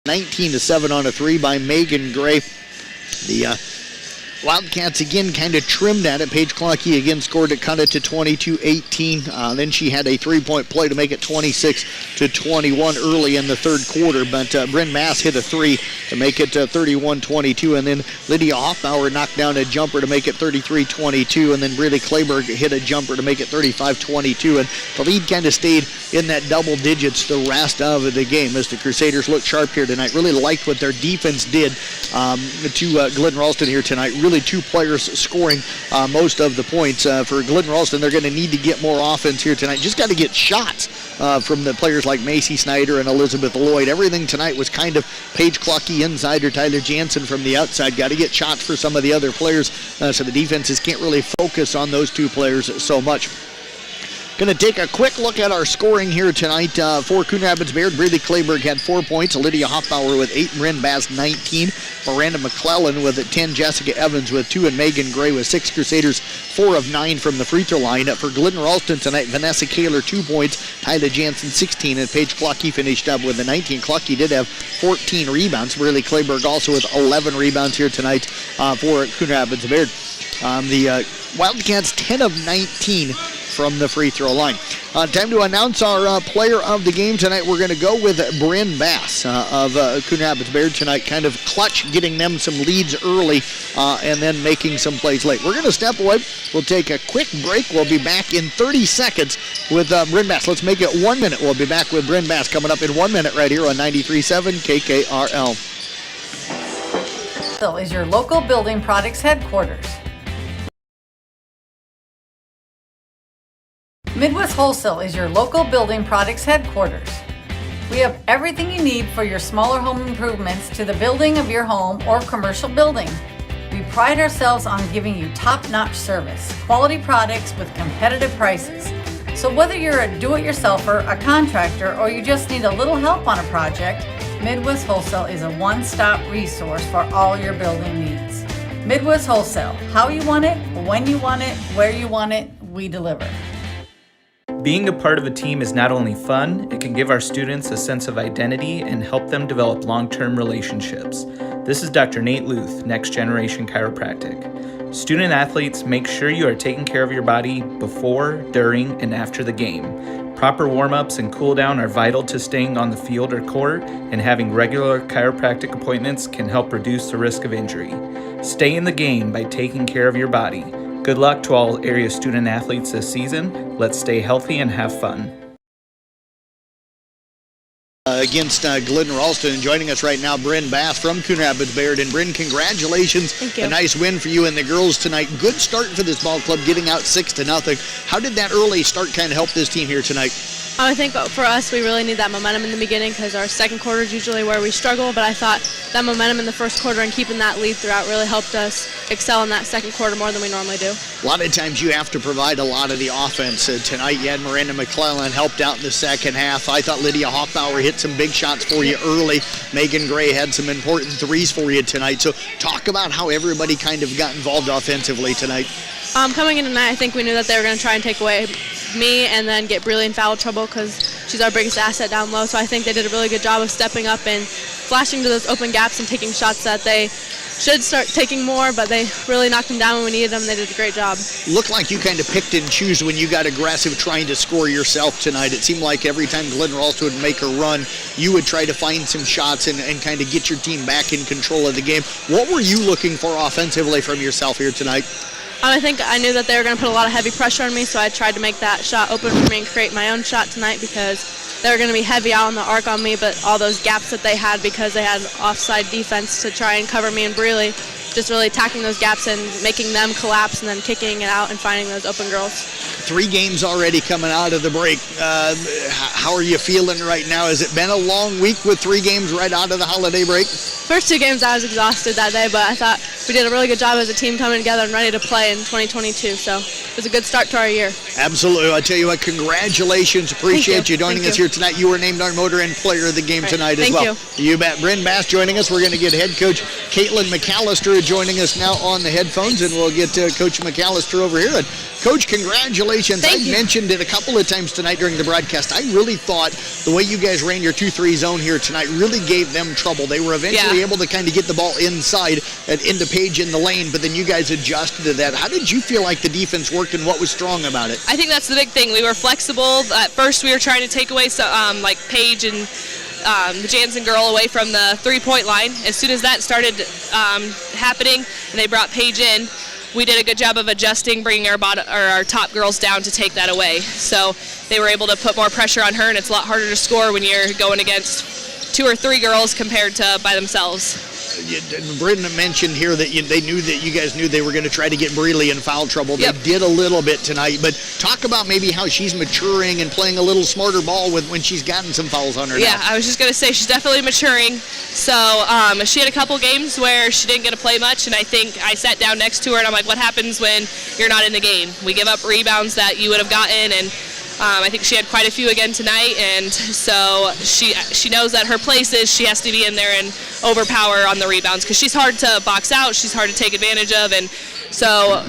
19-7 on a 3 by Megan Gray. The Wildcats again kind of trimmed at it. Paige Clucky again scored to cut it to 22-18. Then she had a three-point play to make it 26-21 early in the third quarter. But Bryn Mass hit a three to make it 31-22. And then Lydia Hoffbauer knocked down a jumper to make it 33-22. And then Briley Clayberg hit a jumper to make it 35-22. And the lead kind of stayed in that double digits the rest of the game as the Crusaders looked sharp here tonight. Really liked what their defense did to Glidden Ralston here tonight. Really two players scoring most of the points. For Glidden Ralston, they're going to need to get more offense here tonight. Just got to get shots from the players like Macy Snyder and Elizabeth Lloyd. Everything tonight was kind of Paige Clucky inside or Tyler Jansen from the outside. Got to get shots for some of the other players so the defenses can't really focus on those two players so much. Going to take a quick look at our scoring here tonight. For Coon Rapids Bayard, Brady Clayberg had 4 points. Lydia Hoffbauer with 8, Bryn Bass 19. Miranda McClellan with 10. Jessica Evans with 2. And Megan Gray with 6. Crusaders 4 of 9 from the free throw line. For Glidden Ralston tonight, Vanessa Kaler 2 points. Tyler Jansen 16. And Paige Clucky finished up with 19. Clucky did have 14 rebounds. Brady Clayberg also with 11 rebounds here tonight for Coon Rapids Bayard. The Wildcats 10 of 19 from the free throw line. Time to announce our player of the game tonight. We're going to go with Bryn Bass of Coon Rapids Bayard tonight. Kind of clutch, getting them some leads early and then making some plays late. We're going to step away. We'll take a quick break. We'll be back in 30 seconds with Bryn Bass. Let's make it 1 minute. We'll be back with Bryn Bass coming up in 1 minute right here on 93.7 KKRL. Is your local building products headquarters. Midwest Wholesale is your local building products headquarters. We have everything you need for your smaller home improvements to the building of your home or commercial building. We pride ourselves on giving you top-notch service, quality products with competitive prices. So whether you're a do-it-yourselfer, a contractor, or you just need a little help on a project, Midwest Wholesale is a one-stop resource for all your building needs. Midwest Wholesale, how you want it, when you want it, where you want it, we deliver. Being a part of a team is not only fun, it can give our students a sense of identity and help them develop long-term relationships. This is Dr. Nate Luth, Next Generation Chiropractic. Student athletes, make sure you are taking care of your body before, during, and after the game. Proper warm-ups and cool-down are vital to staying on the field or court, and having regular chiropractic appointments can help reduce the risk of injury. Stay in the game by taking care of your body. Good luck to all area student athletes this season. Let's stay healthy and have fun. Against Glidden Ralston, and joining us right now, Bryn Bass from Coon Rapids Bayard. And Bryn, congratulations. Thank you. A nice win for you and the girls tonight. Good start for this ball club, getting out 6-0. How did that early start kind of help this team here tonight? I think for us, we really need that momentum in the beginning because our second quarter is usually where we struggle, but I thought that momentum in the first quarter and keeping that lead throughout really helped us excel in that second quarter more than we normally do. A lot of times you have to provide a lot of the offense. Tonight you had Miranda McClellan helped out in the second half. I thought Lydia Hoffbauer hit some big shots for you early. Megan Gray had some important threes for you tonight. So talk about how everybody kind of got involved offensively tonight. Coming in tonight, I think we knew that they were going to try and take away me and then get Breely in foul trouble because she's our biggest asset down low. So I think they did a really good job of stepping up and flashing to those open gaps and taking shots that they should start taking more, but they really knocked them down when we needed them. They did a great job. Looked like you kind of picked and choose when you got aggressive trying to score yourself tonight. It seemed like every time Glidden Ralston would make a run, you would try to find some shots and kind of get your team back in control of the game. What were you looking for offensively from yourself here tonight? I think I knew that they were going to put a lot of heavy pressure on me, so I tried to make that shot open for me and create my own shot tonight because they were going to be heavy out on the arc on me, but all those gaps that they had because they had offside defense to try and cover me and Breely, just really attacking those gaps and making them collapse and then kicking it out and finding those open girls. 3 games already coming out of the break. How are you feeling right now? Has it been a long week with 3 games right out of the holiday break? First 2 games I was exhausted that day, but I thought we did a really good job as a team coming together and ready to play in 2022. So it was a good start to our year. Absolutely. I tell you what, congratulations. Appreciate you joining us here tonight. You were named our Motor Inn Player of the Game tonight as well. Thank you. You bet. Bryn Bass joining us. We're going to get head coach Caitlin McAllister joining us now on the headphones, and we'll get Coach McAllister over here. And Coach, congratulations. I mentioned it a couple of times tonight during the broadcast. I really thought the way you guys ran your 2-3 zone here tonight really gave them trouble. They were eventually able to kind of get the ball inside and into Page in the lane, but then you guys adjusted to that. How did you feel like the defense worked and what was strong about it? I think that's the big thing. We were flexible. At first we were trying to take away like Page and the Jansen girl away from the 3-point line. As soon as that started happening and they brought Page in, we did a good job of adjusting, bringing our top girls down to take that away. So they were able to put more pressure on her, and it's a lot harder to score when you're going against 2 or 3 girls compared to by themselves. Britton mentioned here that they knew that you guys knew they were going to try to get Breely in foul trouble. They did a little bit tonight, but talk about maybe how she's maturing and playing a little smarter ball when she's gotten some fouls on her now. I was just going to say she's definitely maturing. So she had a couple games where she didn't get to play much, and I think I sat down next to her and I'm like, what happens when you're not in the game? We give up rebounds that you would have gotten, and I think she had quite a few again tonight, and so she knows that her place is she has to be in there and overpower on the rebounds because she's hard to box out, she's hard to take advantage of, and so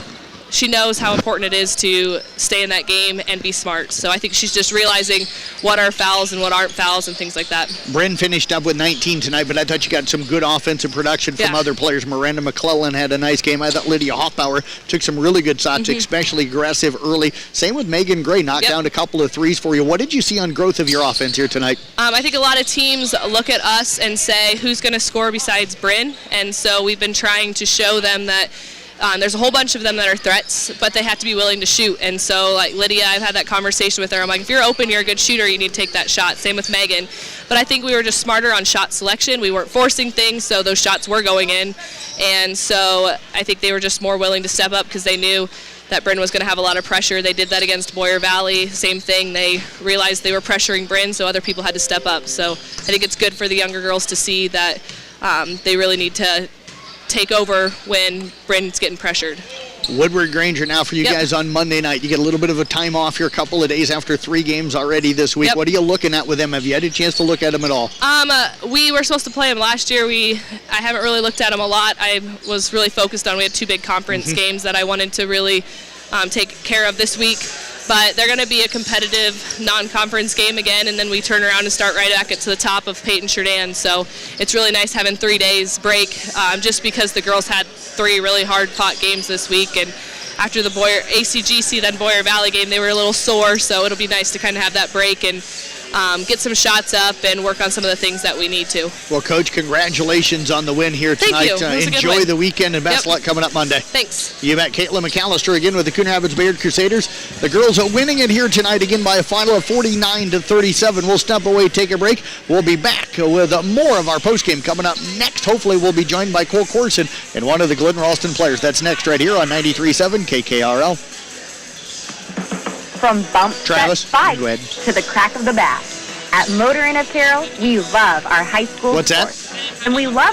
she knows how important it is to stay in that game and be smart. So I think she's just realizing what are fouls and what aren't fouls and things like that. Bryn finished up with 19 tonight, but I thought you got some good offensive production from other players. Miranda McClellan had a nice game. I thought Lydia Hoffbauer took some really good shots, especially aggressive early. Same with Megan Gray, knocked down a couple of threes for you. What did you see on growth of your offense here tonight? I think a lot of teams look at us and say, who's going to score besides Bryn? And so we've been trying to show them that there's a whole bunch of them that are threats, but they have to be willing to shoot. And so, like Lydia, I've had that conversation with her. I'm like, if you're open, you're a good shooter, you need to take that shot. Same with Megan. But I think we were just smarter on shot selection. We weren't forcing things, so those shots were going in. And so I think they were just more willing to step up because they knew that Bryn was going to have a lot of pressure. They did that against Boyer Valley. Same thing. They realized they were pressuring Bryn, so other people had to step up. So I think it's good for the younger girls to see that they really need to take over when Bryn's getting pressured. Woodward Granger now for you guys on Monday night. You get a little bit of a time off here, a couple of days after 3 games already this week. What are you looking at with them? Have you had a chance to look at them at all? We were supposed to play them last year. I haven't really looked at them a lot. I was really focused on, we had 2 big conference games that I wanted to really take care of this week. But they're going to be a competitive non-conference game again, and then we turn around and start right back to the top of Peyton-Churdan. So it's really nice having 3 days break, just because the girls had 3 really hard-fought games this week. And after the ACGC, then Boyer Valley game, they were a little sore, so it'll be nice to kind of have that break and get some shots up and work on some of the things that we need to. Well, Coach, congratulations on the win here tonight. Thank you. Enjoy the weekend and best luck coming up Monday. Thanks. You bet. Caitlin McAllister again with the Coon Rapids Bayard Crusaders. The girls are winning it here tonight again by a final of 49-37. We'll step away, take a break. We'll be back with more of our postgame coming up next. Hopefully we'll be joined by Cole Corson and one of the Glidden Ralston players. That's next right here on 93.7 KKRL. From bump Travis, set go ahead. to the crack of the bat. At Motor Inn of Carroll, we love our high school What's that? sports. And we love